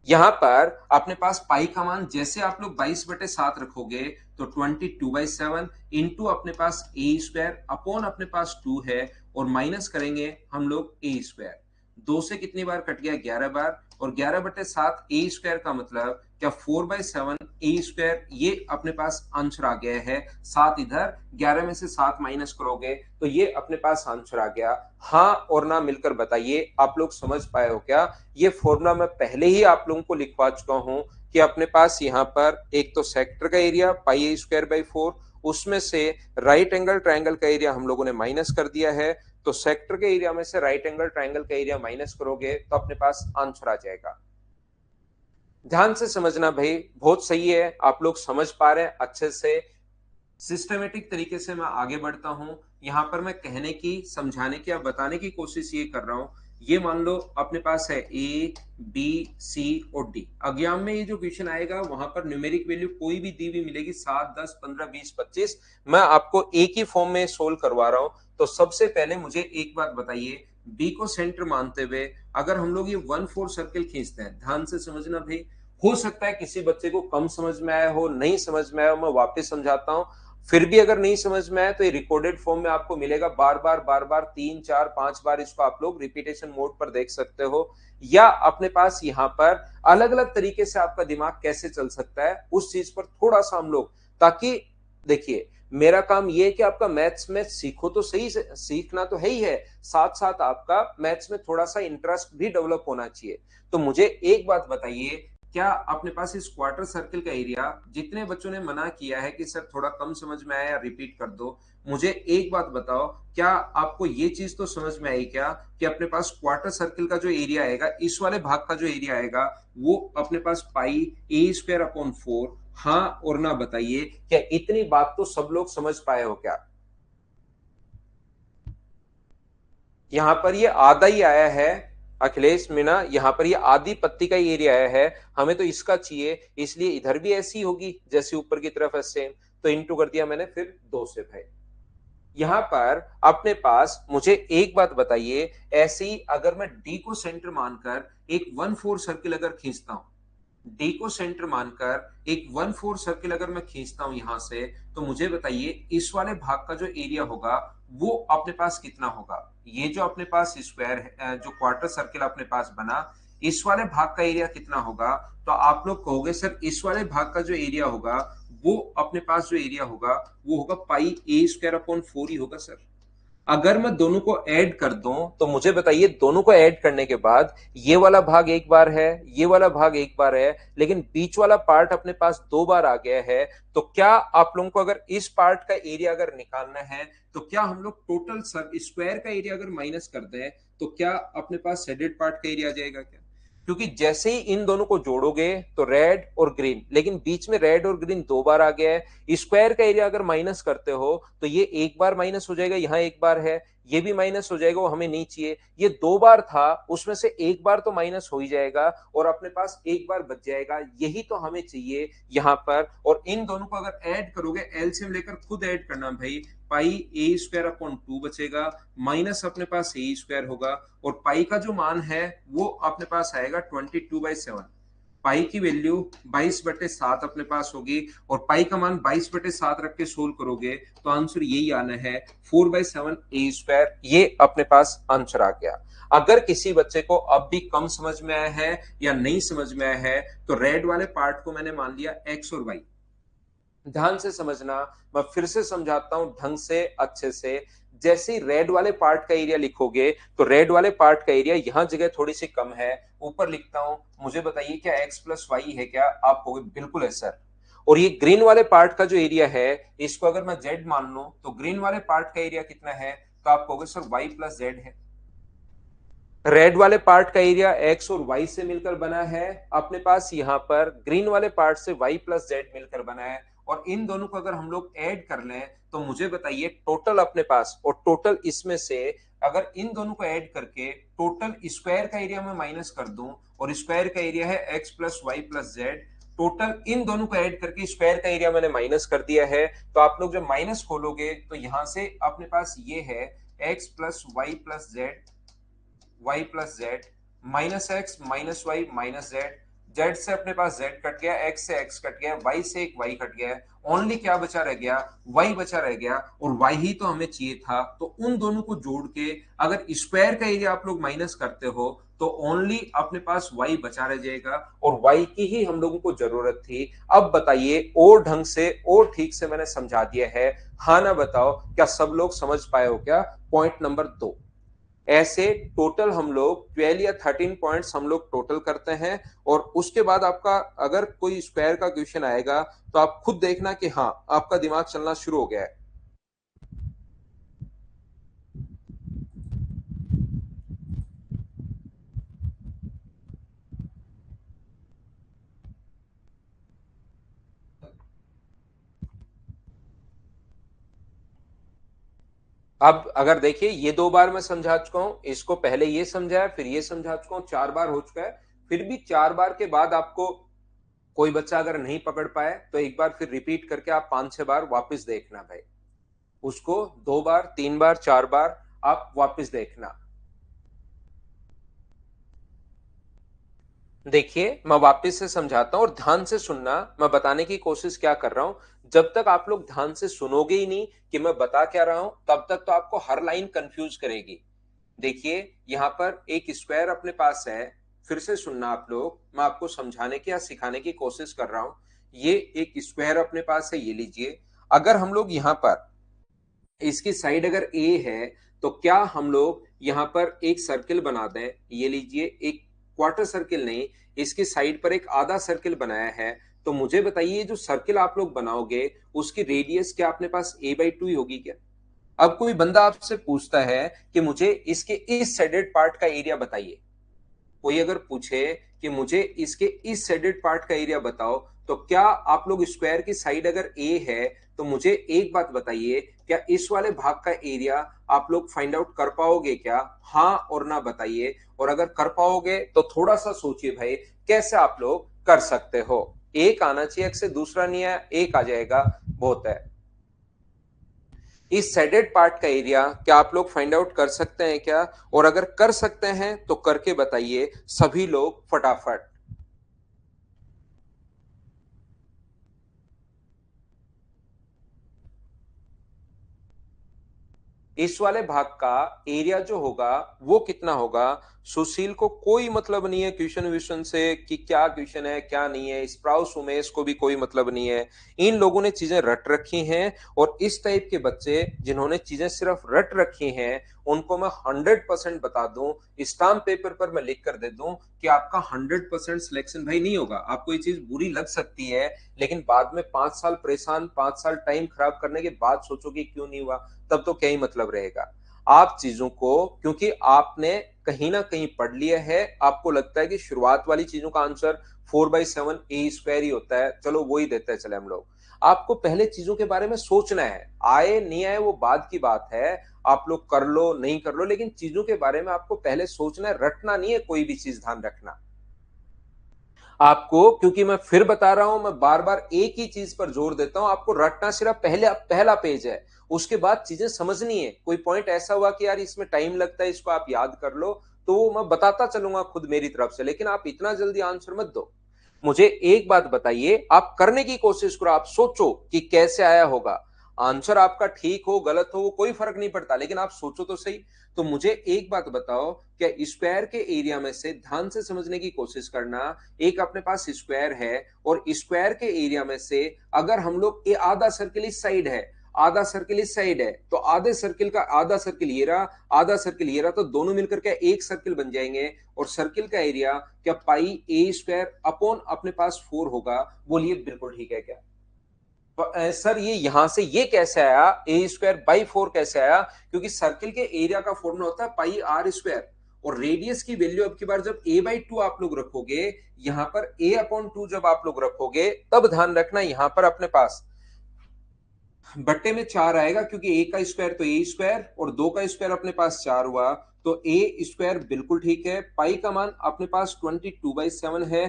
यहां पर अपने पास पाई का मान जैसे आप लोग 22/7 रखोगे तो 22/7 इंटू अपने पास ए स्क्वायर अपॉन अपने पास 2 है, और माइनस करेंगे हम लोग ए स्क्वायर। 2 से कितनी बार कट गया? 11 बार। और 11/7 ए स्क्वायर का मतलब क्या? 4/7 ए स्क्वायर, ये अपने पास आंसर आ गया है। 7 इधर, 11 में से 7 माइनस करोगे तो ये अपने पास आंसर आ गया। हाँ और ना मिलकर बताइए, आप लोग समझ पाए हो क्या? ये फॉर्मूला मैं पहले ही आप लोगों को लिखवा चुका हूं कि अपने पास यहाँ पर एक तो सेक्टर का area pi A square by 4, उसमें से राइट एंगल ट्राइंगल का एरिया हम लोगों ने माइनस कर दिया है, तो सेक्टर के एरिया में से राइट एंगल ट्राइंगल का एरिया माइनस करोगे तो अपने पास आंसर आ जाएगा। ध्यान से समझना भाई, बहुत सही है, आप लोग समझ पा रहे हैं अच्छे से। सिस्टमेटिक तरीके से मैं आगे बढ़ता हूं। यहां पर मैं कहने की, समझाने की या बताने की कोशिश ये कर रहा हूं, ये मान लो अपने पास है ए बी सी और डी। एग्जाम में ये जो क्वेश्चन आएगा वहां पर न्यूमेरिक वैल्यू कोई भी दी हुई मिलेगी, 7 10 15 20 25, मैं आपको एक ही फॉर्म में सोल्व करवा रहा हूं। तो सबसे पहले मुझे एक बात बताइए, बी को सेंटर मानते हुए अगर हम लोग ये 1/4 सर्किल खींचते हैं, ध्यान से समझना भाई, हो सकता है किसी बच्चे को कम समझ में आया हो, नहीं समझ में आया हो, मैं वापस समझाता हूं। फिर भी अगर नहीं समझ में आए तो ये रिकॉर्डेड फॉर्म में आपको मिलेगा, बार बार 3 4 5 बार इसको आप लोग रिपीटेशन मोड पर देख सकते हो, या अपने पास यहाँ पर अलग अलग तरीके से आपका दिमाग कैसे चल सकता है उस चीज पर थोड़ा सा हम लोग, ताकि देखिए मेरा काम ये है कि आपका मैथ्स में सीखो तो सही से, सीखना तो है ही है, साथ साथ आपका मैथ्स में थोड़ा सा इंटरेस्ट भी डेवलप होना चाहिए। तो मुझे एक बात बताइए, क्या अपने पास इस क्वार्टर सर्किल का एरिया, जितने बच्चों ने मना किया है कि सर थोड़ा कम समझ में आया, रिपीट कर दो, मुझे एक बात बताओ, क्या आपको ये चीज तो समझ में आई क्या कि अपने पास क्वार्टर सर्किल का जो एरिया आएगा, इस वाले भाग का जो एरिया आएगा वो अपने पास पाई ए स्क्वायर अपॉन 4? हाँ और ना बताइए, क्या इतनी बात तो सब लोग समझ पाए हो क्या? यहां पर ये आधा ही आया है, अखिलेश मीना, यहाँ पर ये आधी पत्ती का एरिया है, हमें तो इसका चाहिए, इसलिए इधर भी ऐसी होगी जैसे ऊपर की तरफ है सेम, तो इंटू कर दिया मैंने फिर 2 से भाई। यहां पर अपने पास मुझे एक बात बताइए, ऐसे ही अगर मैं डी को सेंटर मानकर एक 1/4 सर्किल अगर खींचता हूं, डी को सेंटर मानकर एक 1/4 सर्किल अगर मैं खींचता हूं यहां से, तो मुझे बताइए इस वाले भाग का जो एरिया होगा वो अपने पास कितना होगा। ये जो अपने पास स्क्वायर है, जो क्वार्टर सर्किल अपने पास बना, इस वाले भाग का एरिया कितना होगा। तो आप लोग कहोगे सर इस वाले भाग का जो एरिया होगा, वो अपने पास जो एरिया होगा वो होगा पाई ए स्क्वायर अपॉन 4 ही होगा सर। अगर मैं दोनों को ऐड कर दूं तो मुझे बताइए दोनों को ऐड करने के बाद ये वाला भाग एक बार है, ये वाला भाग एक बार है, लेकिन बीच वाला पार्ट अपने पास 2 बार आ गया है। तो क्या आप लोगों को अगर इस पार्ट का एरिया अगर निकालना है, तो क्या हम लोग टोटल स्क्वायर का एरिया अगर माइनस कर दें, तो क्या अपने पास शेडेड पार्ट का एरिया आ जाएगा क्या। क्योंकि जैसे ही इन दोनों को जोड़ोगे तो रेड और ग्रीन, लेकिन बीच में रेड और ग्रीन 2 बार आ गया है। स्क्वायर का एरिया अगर माइनस करते हो तो ये एक बार माइनस हो जाएगा, यहां एक बार है, ये भी माइनस हो जाएगा, वो हमें नहीं चाहिए। ये 2 बार था, उसमें से एक बार तो माइनस हो ही जाएगा और अपने पास एक बार बच जाएगा, यही तो हमें चाहिए यहां पर। और इन दोनों को अगर ऐड करोगे, एलसीएम लेकर खुद ऐड करना भाई, पाई ए स्क्वायर अपॉन 2 बचेगा, माइनस अपने पास ए स्क्वायर होगा, और पाई का जो मान है वो अपने पास आएगा 22/7। पाई की वैल्यू 22/7 अपने पास होगी, और पाई का मान 22/7 रख के सोल्व करोगे तो आंसर यही आना है 4/7 ए स्क्वायर। ये अपने पास आंसर आ गया। अगर किसी बच्चे को अब भी कम समझ में आया है या नहीं समझ में आया है, तो रेड वाले पार्ट को मैंने मान लिया एक्स और वाई। ध्यान से समझना, मैं फिर से समझाता हूं ढंग से अच्छे से। जैसे ही रेड वाले पार्ट का एरिया लिखोगे, तो रेड वाले पार्ट का एरिया यहां जगह थोड़ी सी कम है, ऊपर लिखता हूं, मुझे बताइए क्या एक्स प्लस वाई है क्या। आप कहोगे बिल्कुल है सर। और ये ग्रीन वाले पार्ट का जो एरिया है, इसको अगर मैं जेड मान लूं, तो ग्रीन वाले पार्ट का एरिया कितना है, तो आप कहोगे सर वाई प्लस जेड है। रेड वाले पार्ट का एरिया एक्स और वाई से मिलकर बना है, अपने पास यहां पर ग्रीन वाले पार्ट से वाई प्लस जेड मिलकर बना है। और इन दोनों को अगर हम लोग ऐड कर लें, तो मुझे बताइए टोटल अपने पास, और टोटल इसमें से अगर इन दोनों को ऐड करके टोटल स्क्वायर का एरिया मैं माइनस कर दूं, और स्क्वायर का एरिया है X plus Y plus Z, total इन दोनों को ऐड करके स्क्वायर का एरिया मैंने माइनस कर दिया है। तो आप लोग जब माइनस खोलोगे तो यहां से अपने पास ये है X plus Y plus Z, Y plus Z, minus X minus Y minus Z, Z से अपने पास जेड कट गया, एक्स से एक्स कट गया, वाई से एक वाई कट गया, ओनली क्या बचा रह गया, वाई बचा रह गया। और वाई ही तो हमें चाहिए था, तो उन दोनों को जोड़ के अगर स्क्वायर का एरिया आप लोग माइनस करते हो, तो ओनली अपने पास वाई बचा रह जाएगा, और वाई की ही हम लोगों को जरूरत थी। अब बताइए और ढंग से और ठीक से मैंने समझा दिया है, हाँ ना बताओ, क्या सब लोग समझ पाए हो क्या। पॉइंट नंबर 2, ऐसे टोटल हम लोग 12 या 13 पॉइंट्स हम लोग टोटल करते हैं। और उसके बाद आपका अगर कोई स्क्वायर का क्वेश्चन आएगा, तो आप खुद देखना कि हाँ आपका दिमाग चलना शुरू हो गया है। अब अगर देखिए ये 2 बार मैं समझा चुका हूं, इसको पहले ये समझाया, फिर ये समझा चुका हूं, 4 बार हो चुका है। फिर भी 4 बार के बाद आपको कोई बच्चा अगर नहीं पकड़ पाए, तो एक बार फिर रिपीट करके आप 5-6 बार वापस देखना भाई, उसको 2 बार 3 बार 4 बार आप वापस देखना। देखिए मैं वापस से समझाता हूं और ध्यान से सुनना, मैं बताने की कोशिश क्या कर रहा हूं। जब तक आप लोग ध्यान से सुनोगे ही नहीं कि मैं बता क्या रहा हूं, तब तक तो आपको हर लाइन कंफ्यूज करेगी। देखिए यहां पर एक स्क्वायर अपने पास है, फिर से सुनना आप लोग, मैं आपको समझाने की या सिखाने की कोशिश कर रहा हूं। ये एक स्क्वायर अपने पास है, ये लीजिए। अगर हम लोग यहां पर इसकी साइड अगर ए है, तो क्या हम लोग यहां पर एक सर्किल बना दें, ये लीजिए, एक क्वार्टर सर्किल नहीं, इसकी साइड पर एक आधा सर्किल बनाया है। तो मुझे बताइए जो सर्किल आप लोग बनाओगे, उसकी रेडियस क्या अपने पास a/2 ही होगी क्या। अब कोई बंदा आपसे पूछता है कि मुझे इसके इस साइडेड पार्ट का एरिया बताइए, कोई अगर पूछे कि मुझे इसके इस शेडेड पार्ट का एरिया बताओ, तो क्या आप लोग स्क्वायर की साइड अगर ए है, तो मुझे एक बात बताइए, क्या इस वाले भाग का एरिया आप लोग फाइंड आउट कर पाओगे क्या? हाँ और ना बताइए। और अगर कर पाओगे तो थोड़ा सा सोचिए भाई, कैसे आप लोग कर सकते हो। एक आना चाहिए, एक से दूसरा नहीं आया, एक आ जाएगा बहुत है। इस शेडेड पार्ट का एरिया क्या आप लोग फाइंड आउट कर सकते हैं क्या? और अगर कर सकते हैं तो करके बताइए सभी लोग फटाफट। इस वाले भाग का एरिया जो होगा वो कितना होगा? सुशील को कोई मतलब नहीं है क्वेश्चन विश्वन से कि क्या क्वेश्चन है क्या नहीं है, स्प्राउस उमेश को भी कोई मतलब नहीं है। इन लोगों ने चीजें रट रखी हैं, और इस टाइप के बच्चे जिन्होंने चीजें सिर्फ रट रखी हैं उनको मैं 100% बता दूं, स्टाम्प पेपर पर मैं लिख कर दे दूं कि आपका 100% सिलेक्शन भाई नहीं होगा। आपको ये चीज बुरी लग सकती है, लेकिन बाद में 5 साल परेशान, 5 साल टाइम खराब करने के बाद सोचोगे क्यों नहीं हुआ, तब तो क्या ही मतलब रहेगा। आप चीजों को, क्योंकि आपने कहीं ना कहीं पढ़ लिया है, आपको लगता है कि शुरुआत वाली चीजों का आंसर 4/7 ए स्क्वायर ही होता है, चलो वो ही देते हैं चले हम लोग। आपको पहले चीजों के बारे में सोचना है, आए नहीं आए वो बाद की बात है, आप लोग कर लो नहीं कर लो, लेकिन चीजों के बारे में आपको पहले सोचना है, रटना नहीं है कोई भी चीज, ध्यान रखना। आपको, क्योंकि मैं फिर बता रहा हूं, मैं बार बार एक ही चीज पर जोर देता हूं, आपको रटना सिर्फ पहले पहला पेज है, उसके बाद चीजें समझनी है। कोई पॉइंट ऐसा हुआ कि यार इसमें टाइम लगता है, इसको आप याद कर लो, तो मैं बताता चलूंगा खुद मेरी तरफ से, लेकिन आप इतना जल्दी आंसर मत दो। मुझे एक बात बताइए, आप करने की कोशिश करो, आप सोचो कि कैसे आया होगा। आंसर आपका ठीक हो गलत हो वो कोई फर्क नहीं पड़ता, लेकिन आप सोचो तो सही। तो मुझे एक बात बताओ, क्या स्क्वायर के एरिया में से, ध्यान से समझने की कोशिश करना, एक अपने पास स्क्वायर है, और स्क्वायर के एरिया में से अगर हम लोग, ये आधा सर्किल इस साइड है, आधा सर्किल इस साइड है, तो आधे सर्किल का आधा सर्किल ये रहा, आधा सर्किल ये रहा, तो दोनों मिलकर के एक सर्किल बन जाएंगे। और सर्किल का एरिया क्या पाई ए स्क्वायर अपॉन अपने पास 4 होगा? बोलिए बिल्कुल ठीक है क्या? सर ये यहां से ये कैसे आया, ए स्क्वायर बाई 4 कैसे आया? क्योंकि सर्किल के एरिया का फॉर्मूला होता है पाई आर स्क्वायर, और रेडियस की वैल्यू अब की बार जब a/2 आप लोग रखोगे, यहां पर a/2 जब आप लोग रखोगे, तब ध्यान रखना यहां पर अपने पास बट्टे में 4 आएगा, क्योंकि ए का स्क्वायर तो ए स्क्वायर, और 2 का स्क्वायर अपने पास 4 हुआ, तो ए स्क्वायर बिल्कुल ठीक है। पाई का मान अपने पास 22/7 है,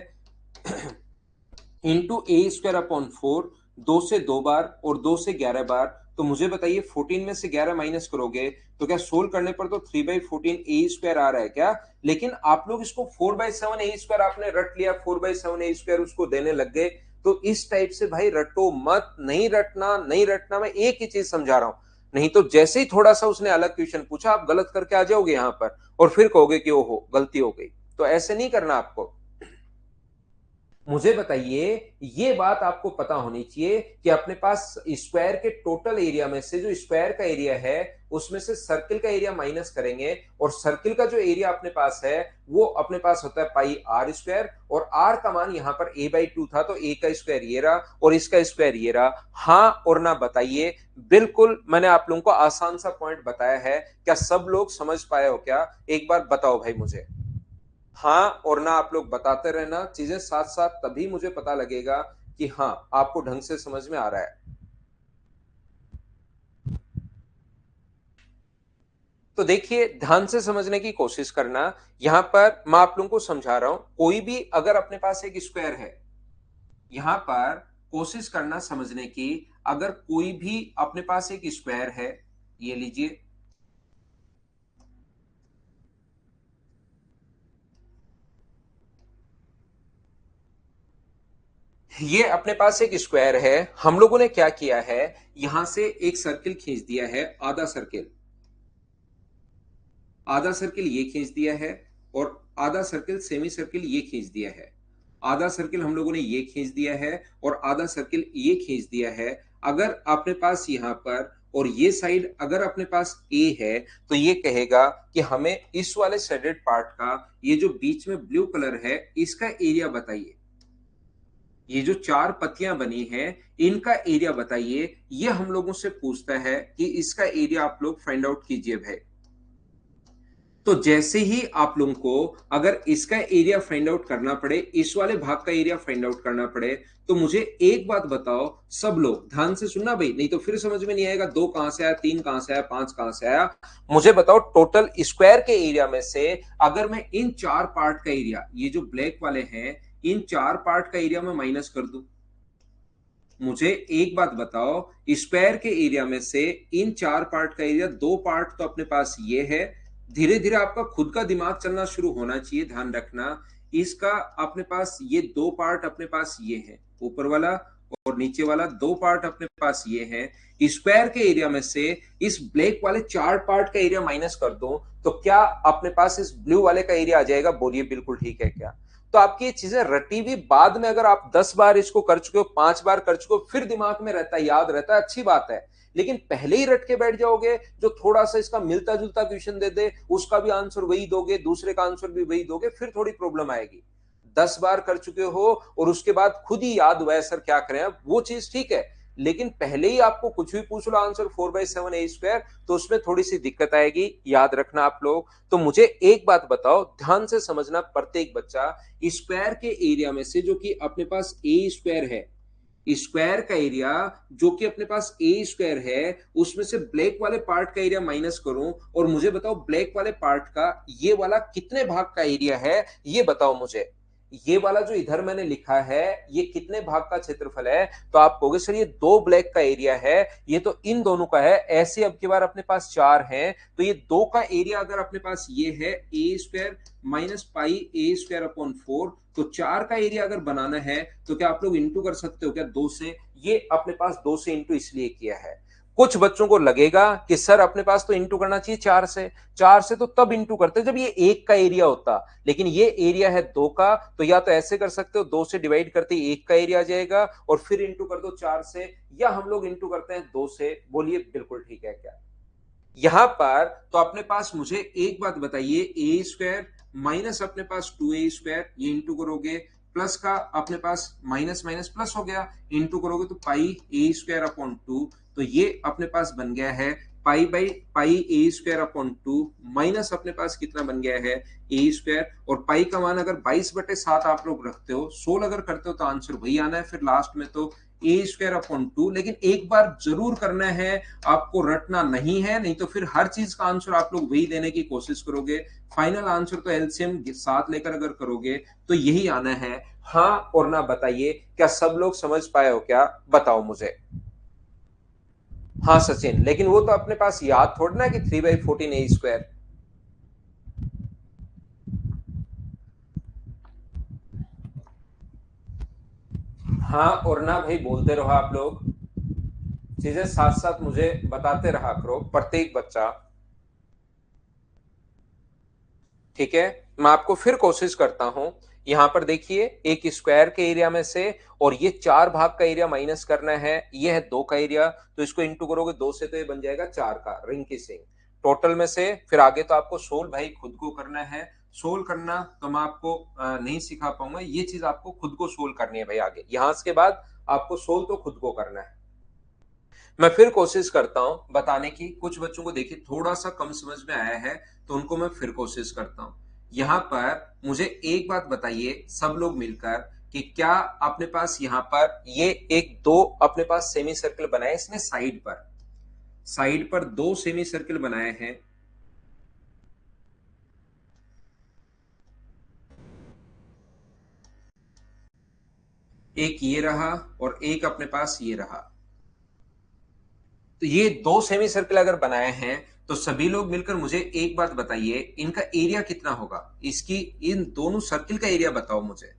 इंटू ए स्क्वायर अपॉन 4, 2 से 2 बार और 2 से 11 बार। तो मुझे बताइए 14 में से 11 माइनस करोगे तो क्या सोल्व करने पर तो 3/14 ए स्क्वायर आ रहा है क्या? लेकिन आप लोग इसको 4/7 ए स्क्वायर आपने रट लिया, 4/7 ए स्क्वायर उसको देने लग गए। तो इस टाइप से भाई रटो मत, नहीं रटना नहीं रटना, मैं एक ही चीज समझा रहा हूं। नहीं तो जैसे ही थोड़ा सा उसने अलग क्वेश्चन पूछा, आप गलत करके आ जाओगे यहां पर, और फिर कहोगे कि ओहो गलती हो गई। तो ऐसे नहीं करना आपको। मुझे बताइए, ये बात आपको पता होनी चाहिए कि अपने पास स्क्वायर के टोटल एरिया में से जो स्क्वायर का एरिया है उसमें से सर्किल का एरिया माइनस करेंगे, और सर्किल का जो एरिया अपने पास है वो अपने पास होता है पाई आर स्क्वायर, और आर का मान यहां पर a/2 था, तो a का स्क्वायर ये रहा और इसका स्क्वायर ये रहा। हाँ और ना बताइए। बिल्कुल मैंने आप लोगों को आसान सा पॉइंट बताया है, क्या सब लोग समझ पाए हो क्या? एक बार बताओ भाई मुझे। हाँ और ना आप लोग बताते रहना चीजें साथ साथ, तभी मुझे पता लगेगा कि हाँ आपको ढंग से समझ में आ रहा है। तो देखिए ध्यान से समझने की कोशिश करना। यहां पर मैं आप लोगों को समझा रहा हूं, कोई भी अगर अपने पास एक स्क्वायर है, यहां पर कोशिश करना समझने की, अगर कोई भी अपने पास एक स्क्वायर है, ये लीजिए, ये अपने पास एक स्क्वायर है, हम लोगों ने क्या किया है, यहां से एक सर्किल खींच दिया है, आधा सर्किल, आधा सर्किल ये खींच दिया है, और आधा सर्किल सेमी सर्किल ये खींच दिया है। आधा सर्किल हम लोगों ने ये खींच दिया है, और आधा सर्किल ये खींच दिया है। अगर अपने पास यहां पर, और ये साइड अगर अपने पास ए है, तो ये कहेगा कि हमें इस वाले शेडेड पार्ट का, ये जो बीच में ब्लू कलर है, इसका एरिया बताइए। ये जो चार पत्तियां बनी हैं इनका एरिया बताइए, ये हम लोगों से पूछता है कि इसका एरिया आप लोग फाइंड आउट कीजिए भाई। तो जैसे ही आप लोगों को अगर इसका एरिया फाइंड आउट करना पड़े, इस वाले भाग का एरिया फाइंड आउट करना पड़े, तो मुझे एक बात बताओ, सब लोग ध्यान से सुनना भाई, नहीं तो फिर समझ में नहीं आएगा, 2 कहां से आया, 3 कहां से आया, 5 कहां से आया। मुझे बताओ टोटल स्क्वायर के एरिया में से अगर मैं इन 4 पार्ट का एरिया, ये जो ब्लैक वाले हैं, इन 4 पार्ट का एरिया में माइनस कर दूं, मुझे एक बात बताओ, स्क्वायर के एरिया में से इन 4 पार्ट का एरिया, 2 पार्ट तो अपने पास ये है। धीरे धीरे आपका खुद का दिमाग चलना शुरू होना चाहिए, ध्यान रखना। इसका अपने पास ये 2 पार्ट अपने पास ये है, ऊपर वाला और नीचे वाला 2 पार्ट अपने पास ये है। स्क्वायर के एरिया में से इस ब्लैक वाले 4 पार्ट का एरिया माइनस कर दो, तो क्या अपने पास इस ब्लू वाले का एरिया आ जाएगा? बोलिए बिल्कुल ठीक है क्या? तो आपकी ये चीजें रटी हुई बाद में अगर आप 10 बार इसको कर चुके हो, 5 बार कर चुके हो, फिर दिमाग में रहता है, याद रहता है, अच्छी बात है। लेकिन पहले ही रट के बैठ जाओगे, जो थोड़ा सा इसका मिलता जुलता क्वेश्चन दे दे उसका भी आंसर वही दोगे, दूसरे का आंसर भी वही दोगे, फिर थोड़ी प्रॉब्लम आएगी। 10 बार कर चुके हो और उसके बाद खुद ही याद हुआ है सर क्या करें, अब वो चीज ठीक है। लेकिन पहले ही आपको कुछ भी पूछ लो आंसर 4/7 a², तो उसमें थोड़ी सी दिक्कत आएगी, याद रखना आप लोग। तो मुझे एक बात बताओ, ध्यान से समझना, प्रत्येक बच्चा, स्क्वायर के एरिया में से जो कि अपने पास a² है, स्क्वायर का एरिया जो कि अपने पास a² है, उसमें से ब्लैक वाले पार्ट का एरिया माइनस करूं, और मुझे बताओ ब्लैक वाले पार्ट का ये वाला कितने भाग का एरिया है, ये बताओ मुझे। ये वाला जो इधर मैंने लिखा है ये कितने भाग का क्षेत्रफल है? तो आप कहोगे सर ये 2 ब्लैक का एरिया है, ये तो इन दोनों का है। ऐसे अब की बार अपने पास 4 हैं, तो ये 2 का एरिया अगर अपने पास ये है a² माइनस पाई a²/4, तो 4 का एरिया अगर बनाना है तो क्या आप लोग इंटू कर सकते हो क्या 2 से? ये अपने पास 2 से इंटू इसलिए किया है। कुछ बच्चों को लगेगा कि सर अपने पास तो इंटू करना चाहिए 4 से तो तब इंटू करते जब ये 1 का एरिया होता, लेकिन ये एरिया है 2 का, तो या तो ऐसे कर सकते हो, 2 से डिवाइड करते 1 का एरिया आ जाएगा और फिर इंटू कर दो 4 से, या हम लोग इंटू करते हैं 2 से। बोलिए बिल्कुल ठीक है क्या? यहां पर तो अपने पास मुझे एक बात बताइए, a² माइनस अपने पास 2a², ये इंटू करोगे, प्लस का अपने पास माइनस माइनस प्लस हो गया, इंटू करोगे तो पाई a²/2, तो ये अपने पास बन गया है पाई a²/2 माइनस अपने पास कितना बन गया है a², और पाई का मान अगर 22/7 आप लोग रखते हो, 16 अगर करते हो तो आंसर वही आना है, फिर लास्ट में तो a²/2। लेकिन एक बार जरूर करना है, आपको रटना नहीं है, नहीं तो फिर हर चीज का आंसर आप लोग वही देने की कोशिश करोगे। फाइनल आंसर तो एलसीएम साथ लेकर अगर करोगे तो यही आना है। हाँ और ना बताइए, क्या सब लोग समझ पाए हो क्या? बताओ मुझे। हाँ सचिन, लेकिन वो तो अपने पास याद थोड़ा ना कि 3/14 a²। हाँ और ना भाई बोलते रहो आप लोग, चीजें साथ साथ मुझे बताते रहा करो, प्रत्येक बच्चा। ठीक है, मैं आपको फिर कोशिश करता हूं। यहां पर देखिए, एक स्क्वायर के एरिया में से और ये 4 भाग का एरिया माइनस करना है, ये है 2 का एरिया, तो इसको इंटू करोगे 2 से तो ये बन जाएगा 4 का, रिंग की सिंग टोटल में से। फिर आगे तो आपको सोल्व भाई खुद को करना है, सोल्व करना तो मैं आपको नहीं सिखा पाऊंगा, ये चीज आपको खुद को सोल्व करनी है भाई। आगे यहां के बाद आपको सोल्व तो खुद को करना है। मैं फिर कोशिश करता हूं बताने की, कुछ बच्चों को देखिए थोड़ा सा कम समझ में आया है, तो उनको मैं फिर कोशिश करता हूं। यहां पर मुझे एक बात बताइए सब लोग मिलकर, कि क्या अपने पास यहां पर ये एक दो अपने पास सेमी सर्कल बनाए, इसने साइड पर 2 सेमी सर्कल बनाए हैं। एक ये रहा और एक अपने पास ये रहा, तो ये 2 सेमी सर्कल अगर बनाए हैं, तो सभी लोग मिलकर मुझे एक बात बताइए, इनका एरिया कितना होगा? इसकी इन दोनों सर्कल का एरिया बताओ मुझे।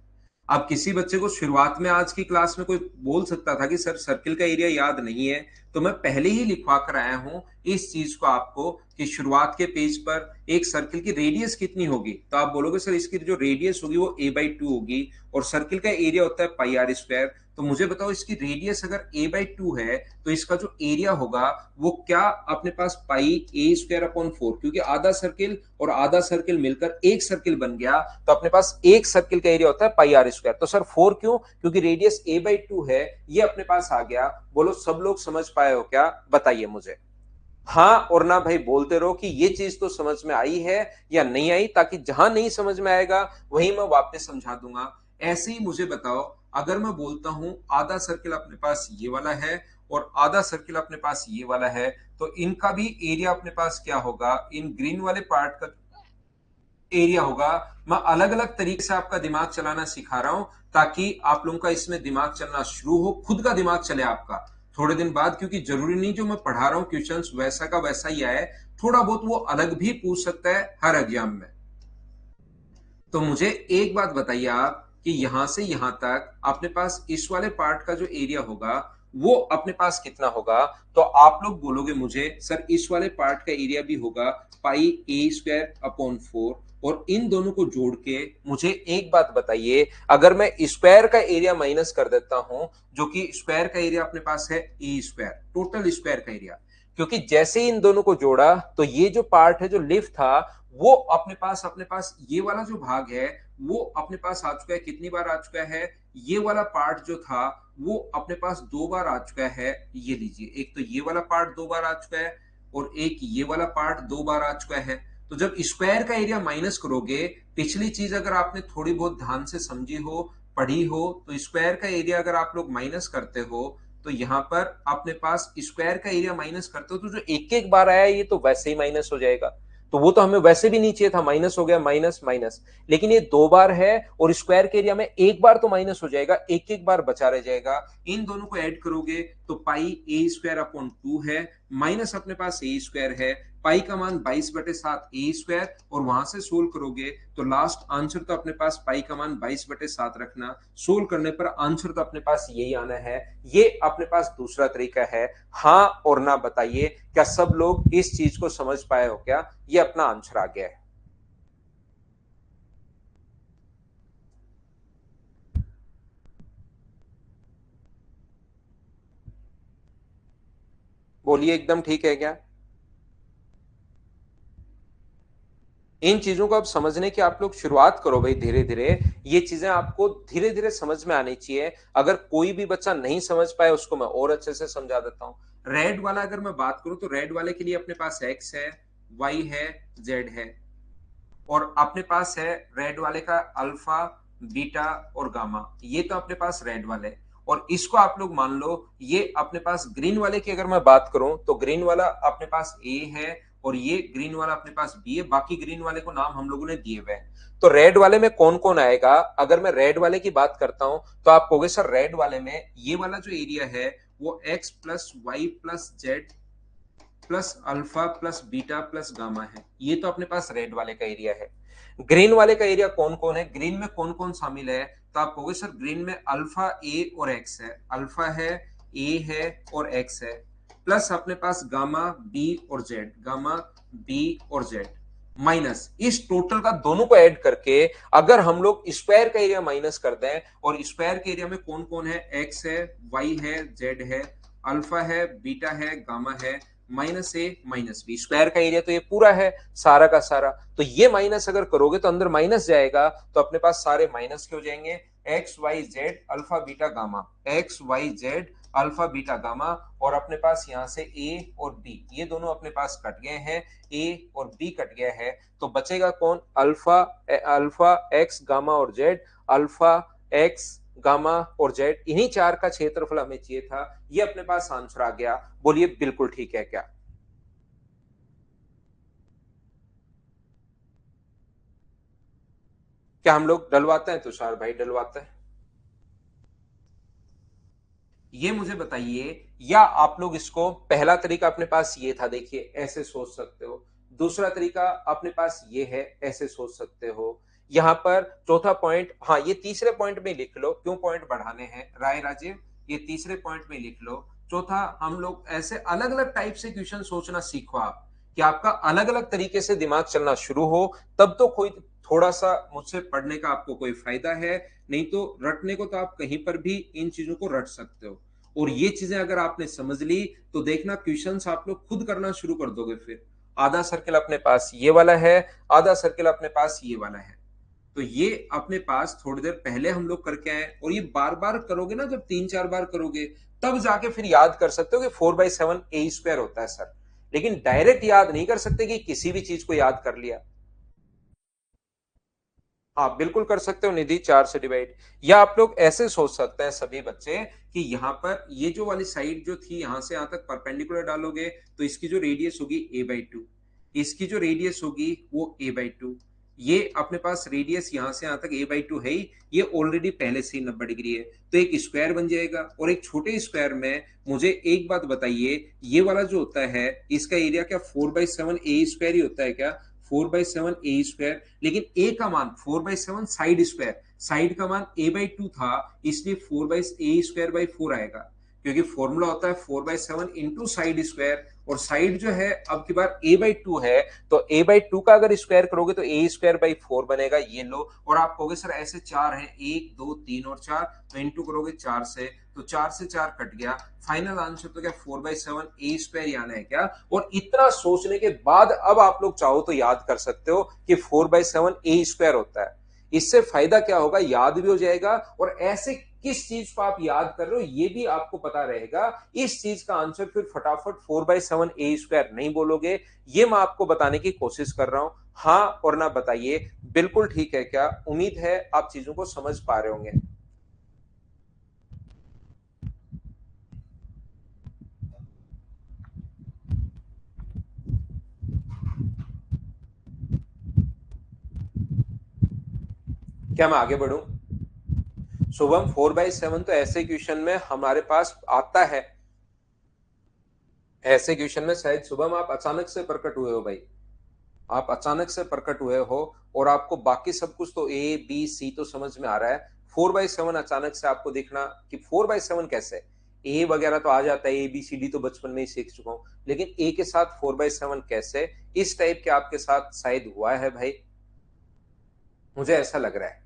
अब किसी बच्चे को शुरुआत में आज की क्लास में कोई बोल सकता था कि सर सर्किल का एरिया याद नहीं है, तो मैं पहले ही लिखवा कर आया हूं इस चीज को आपको, कि शुरुआत के पेज पर एक सर्किल की रेडियस कितनी होगी, तो आप बोलोगे सर इसकी जो रेडियस होगी वो a/2 होगी, और सर्किल का एरिया होता है πr²। तो मुझे बताओ इसकी रेडियस अगर a/2 है, तो इसका जो एरिया होगा वो क्या अपने पास πa²/4, क्योंकि आधा सर्किल और आधा सर्किल मिलकर एक सर्किल बन गया, तो अपने पास एक सर्किल का एरिया होता है πr²। तो सर 4 क्यों? क्योंकि रेडियस a/2 है, ये अपने पास आ गया। बोलो सब लोग समझ पाए हो क्या? बताइए मुझे। हाँ और ना भाई बोलते रहो कि ये चीज तो समझ में आई है या नहीं आई, ताकि जहां नहीं समझ में आएगा वहीं मैं वापस समझा दूंगा। ऐसे ही मुझे बताओ, अगर मैं बोलता हूं आधा सर्किल अपने पास ये वाला है और आधा सर्किल अपने पास ये वाला है, तो इनका भी एरिया अपने पास क्या होगा, इन ग्रीन वाले पार्ट का एरिया होगा। मैं अलग अलग तरीके से आपका दिमाग चलाना सिखा रहा हूं, ताकि आप लोगों का इसमें दिमाग चलना शुरू हो, खुद का दिमाग चले आपका थोड़े दिन बाद, क्योंकि जरूरी नहीं जो मैं पढ़ा रहा हूं क्वेश्चंस वैसा का वैसा ही आए, थोड़ा बहुत वो अलग भी पूछ सकता है हर एग्जाम में। तो मुझे एक बात बताइए आप, कि यहां से यहां तक अपने पास इस वाले पार्ट का जो एरिया होगा वो अपने पास कितना होगा। तो आप लोग बोलोगे मुझे सर इस वाले पार्ट का एरिया भी होगा पाई ए स्क्वायर अपॉन 4, और इन दोनों को जोड़ के मुझे एक बात बताइए, अगर मैं स्क्वायर का एरिया माइनस कर देता हूं, जो कि स्क्वायर का एरिया अपने पास है ए स्क्वायर, टोटल स्क्वायर का एरिया, क्योंकि जैसे ही इन दोनों को जोड़ा तो ये जो पार्ट है जो लिफ्ट था वो अपने पास ये वाला जो भाग है वो अपने पास आ चुका है, कितनी बार आ चुका है, ये वाला पार्ट जो था वो अपने पास 2 बार आ चुका है। ये लीजिए, एक तो ये वाला पार्ट 2 बार आ चुका है और एक ये वाला पार्ट 2 बार आ चुका है। तो जब स्क्वायर का एरिया माइनस करोगे, पिछली चीज अगर आपने थोड़ी बहुत ध्यान से समझी हो, पढ़ी हो, तो स्क्वायर का एरिया अगर आप लोग माइनस करते हो, तो यहां पर अपने पास स्क्वायर का एरिया माइनस करते हो तो जो एक एक बार आया ये तो वैसे ही माइनस हो जाएगा। तो वो तो हमें वैसे भी नहीं चाहिए था, माइनस हो गया, माइनस माइनस। लेकिन ये 2 बार है और स्क्वायर के एरिया में एक बार तो माइनस हो जाएगा, एक एक बार बचा रह जाएगा। इन दोनों को ऐड करोगे तो पाई ए स्क्वायर अपॉन 2 है, माइनस अपने पास ए स्क्वायर है, पाई का मान 22/7 ए स्क्वायर, और वहां से सोल्व करोगे तो लास्ट आंसर तो अपने पास पाई का मान 22/7 रखना, सोल्व करने पर आंसर तो अपने पास यही आना है। ये अपने पास दूसरा तरीका है। हाँ और ना बताइए, क्या सब लोग इस चीज को समझ पाए हो क्या? ये अपना आंसर आ गया है। बोलिए, एकदम ठीक है क्या? इन चीजों को अब समझने की आप लोग शुरुआत करो भाई, धीरे धीरे ये चीजें आपको धीरे धीरे समझ में आनी चाहिए। अगर कोई भी बच्चा नहीं समझ पाए उसको मैं और अच्छे से समझा देता हूँ। रेड वाला अगर मैं बात करूं तो रेड वाले के लिए अपने पास एक्स है, वाई है, जेड है, और अपने पास है रेड वाले का अल्फा, बीटा और गामा, ये तो अपने पास रेड वाले। और इसको आप लोग मान लो ये अपने पास ग्रीन वाले की अगर मैं बात करूं तो ग्रीन वाला अपने पास ए है और ये ग्रीन वाला अपने पास बी है, बाकी ग्रीन वाले को नाम हम लोगों ने दिए हुए हैं। तो रेड वाले में कौन कौन आएगा? अगर मैं रेड वाले की बात करता हूं तो आप कहोगे सर रेड वाले में ये वाला जो एरिया है वो X plus Y plus Z plus alpha plus beta plus gamma है, ये तो अपने पास रेड वाले का एरिया है। ग्रीन वाले का एरिया कौन कौन है, ग्रीन में कौन कौन शामिल है? तो आप कहोगे सर ग्रीन में अल्फा ए और एक्स है, अल्फा है, ए है और एक्स है, प्लस अपने पास गामा बी और जेड, गामा बी और जेड, माइनस इस टोटल का दोनों को ऐड करके अगर हम लोग स्क्वायर का एरिया माइनस कर दें, और स्क्वायर के एरिया में कौन कौन है, एक्स है, वाई है, जेड है, अल्फा है, बीटा है, गामा है, माइनस ए माइनस बी, स्क्वायर का एरिया तो ये पूरा है सारा का सारा। तो ये माइनस अगर करोगे तो अंदर माइनस जाएगा, तो अपने पास सारे माइनस के हो जाएंगे, X Y Z alpha beta gamma, X Y Z alpha beta gamma, और अपने पास यहां से ए और बी ये दोनों अपने पास कट गए हैं, ए और बी कट गया है, तो बचेगा कौन, अल्फा, अल्फा एक्स गामा और जेड, अल्फा एक्स गामा और जेड, इन्हीं चार का क्षेत्रफल हमें चाहिए था, ये अपने पास आंसर आ गया। बोलिए बिल्कुल ठीक है क्या? क्या हम लोग डलवाते हैं तुषार भाई, डलवाते हैं? ये मुझे बताइए, या आप लोग इसको, पहला तरीका अपने पास ये था, देखिए ऐसे सोच सकते हो, दूसरा तरीका अपने पास ये है, ऐसे सोच सकते हो। यहां पर चौथा पॉइंट, हाँ ये तीसरे पॉइंट में लिख लो, क्यों पॉइंट बढ़ाने हैं राय राजीव, ये तीसरे पॉइंट में लिख लो। चौथा, हम लोग ऐसे अलग अलग टाइप से क्वेश्चन सोचना सीखो आप, कि आपका अलग अलग तरीके से दिमाग चलना शुरू हो, तब तो कोई थोड़ा सा मुझसे पढ़ने का आपको कोई फायदा है, नहीं तो रटने को तो आप कहीं पर भी इन चीजों को रट सकते हो। और ये चीजें अगर आपने समझ ली तो देखना क्वेश्चंस आप लोग खुद करना शुरू कर दोगे। फिर आधा सर्कल अपने पास ये वाला है, आधा सर्कल अपने पास ये वाला है, तो ये अपने पास थोड़ी देर पहले हम लोग करके आए, और ये बार बार करोगे ना, जब 3-4 बार करोगे तब जाके फिर याद कर सकते हो कि 4/7 ए स्क्वायर होता है सर। लेकिन डायरेक्ट याद नहीं कर सकते कि किसी भी चीज को याद कर लिया। हाँ बिल्कुल कर सकते हो निधि, 4 से डिवाइड। या आप लोग ऐसे सोच सकते हैं सभी बच्चे कि यहाँ पर ये जो वाली साइड जो थी यहां से यहां तक परपेंडिकुलर डालोगे तो इसकी जो रेडियस होगी a/2, इसकी जो रेडियस होगी वो a/2। ये अपने पास रेडियस यहां से यहां तक a/2 है ही, ये ऑलरेडी पहले से ही 90 डिग्री है, तो एक स्क्वायर बन जाएगा। और एक छोटे स्क्वायर में मुझे एक बात बताइए, ये वाला जो होता है इसका एरिया क्या 4/7 ए स्क्वायर ही होता है क्या? 4/7 ए स्क्वायर, लेकिन ए का मान 4/7 साइड स्क्वायर, साइड का मान a/2 था, इसलिए 4/a²/4 आएगा, क्योंकि फॉर्मूला होता है 4/7 इंटू साइड स्क्वायर, और साइड जो है अब की बार a/2 है, तो a/2 का अगर स्क्वायर करोगे तो a²/4 बनेगा, ये लो। और आप कहोगे सर ऐसे चार हैं, 1 2 3 और 4, तो इंटू करोगे 4 से, तो 4 से 4 कट गया, फाइनल आंसर तो क्या 4/7 ए स्क्वायर ही आना है क्या? और इतना सोचने के बाद अब आप लोग चाहो तो याद कर सकते हो कि 4/7 ए स्क्वायर होता है। इससे फायदा क्या होगा, याद भी हो जाएगा, और ऐसे किस चीज को आप याद कर रहे हो ये भी आपको पता रहेगा। इस चीज का आंसर फिर फटाफट 4/7 ए स्क्वायर नहीं बोलोगे, ये मैं आपको बताने की कोशिश कर रहा हूं। हाँ और ना बताइए, बिल्कुल ठीक है क्या? उम्मीद है आप चीजों को समझ पा रहे होंगे। क्या मैं आगे बढ़ूं? शुभम 4/7 तो ऐसे क्वेश्चन में हमारे पास आता है, ऐसे क्वेश्चन में शायद शुभम आप अचानक से प्रकट हुए हो भाई, आप अचानक से प्रकट हुए हो, और आपको बाकी सब कुछ तो ए बी सी तो समझ में आ रहा है, 4/7 अचानक से आपको दिखना कि 4/7 कैसे, ए वगैरह तो आ जाता है, ए बी सी डी तो बचपन में ही सीख चुका हूं, लेकिन ए के साथ 4/7 कैसे, इस टाइप के आपके साथ शायद हुआ है भाई, मुझे ऐसा लग रहा है।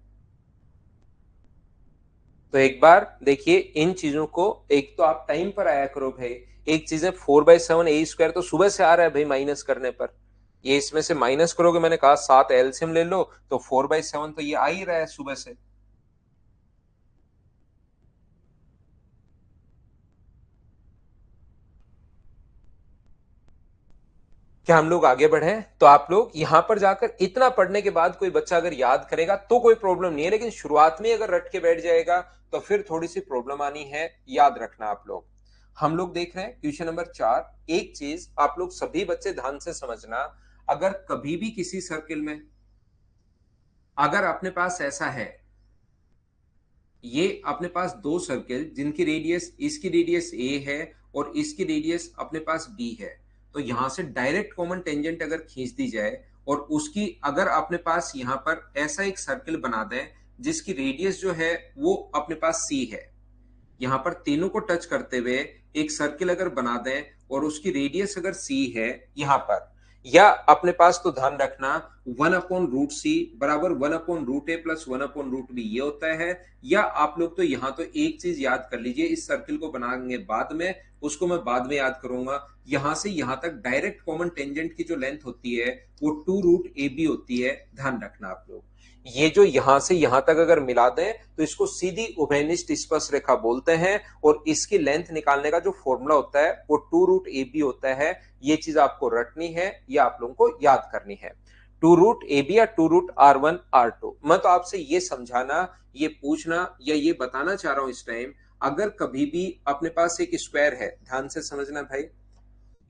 तो एक बार देखिए इन चीजों को, एक तो आप टाइम पर आया करो भाई, एक चीज है 4/7 ए स्क्वायर तो सुबह से आ रहा है भाई माइनस करने पर, ये इसमें से माइनस करोगे, मैंने कहा 7 एलसीएम ले लो, तो 4/7 तो ये आ ही रहा है सुबह से। क्या हम लोग आगे बढ़े? तो आप लोग यहां पर जाकर इतना पढ़ने के बाद कोई बच्चा अगर याद करेगा तो कोई प्रॉब्लम नहीं है, लेकिन शुरुआत में अगर रट के बैठ जाएगा तो फिर थोड़ी सी प्रॉब्लम आनी है, याद रखना आप लोग। हम लोग देख रहे हैं क्वेश्चन नंबर 4। एक चीज आप लोग सभी बच्चे ध्यान से समझना, अगर कभी भी किसी सर्किल में अगर अपने पास ऐसा है, ये अपने पास दो सर्किल जिनकी रेडियस, इसकी रेडियस ए है और इसकी रेडियस अपने पास बी है, तो यहां से डायरेक्ट कॉमन टेंजेंट अगर खींच दी जाए और उसकी अगर अपने पास यहां पर ऐसा एक सर्किल बना दें जिसकी रेडियस जो है वो अपने पास सी है, यहां पर तीनों को टच करते हुए एक सर्किल अगर बना दें और उसकी रेडियस अगर सी है यहां पर, या अपने पास तो ध्यान रखना 1/√c बराबर 1/√a प्लस 1/√b ये होता है, या आप लोग तो यहां तो एक चीज याद कर लीजिए, इस सर्किल को बनाएंगे बाद में, उसको मैं बाद में याद करूंगा, यहां से यहां तक डायरेक्ट कॉमन टेंजेंट की जो लेंथ होती है वो 2√ab होती है, ध्यान रखना आप लोग। ये जो यहां से यहां तक अगर मिला दें तो इसको सीधी उभयनिष्ठ स्पर्श रेखा बोलते हैं, और इसकी लेंथ निकालने का जो फॉर्मूला होता है वो 2√ab होता है, ये चीज आपको रटनी है या आप लोगों को याद करनी है। 2√ab या 2√r1r2, मैं तो आपसे ये समझाना, ये पूछना या ये बताना चाह रहा हूं इस टाइम, अगर कभी भी अपने पास एक स्क्वायर है, ध्यान से समझना भाई,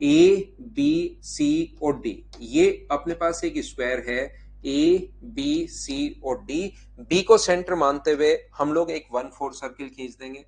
ए बी सी और डी, ये अपने पास एक स्क्वायर है, ए बी सी और डी, बी को सेंटर मानते हुए हम लोग एक 1/4 सर्किल खींच देंगे,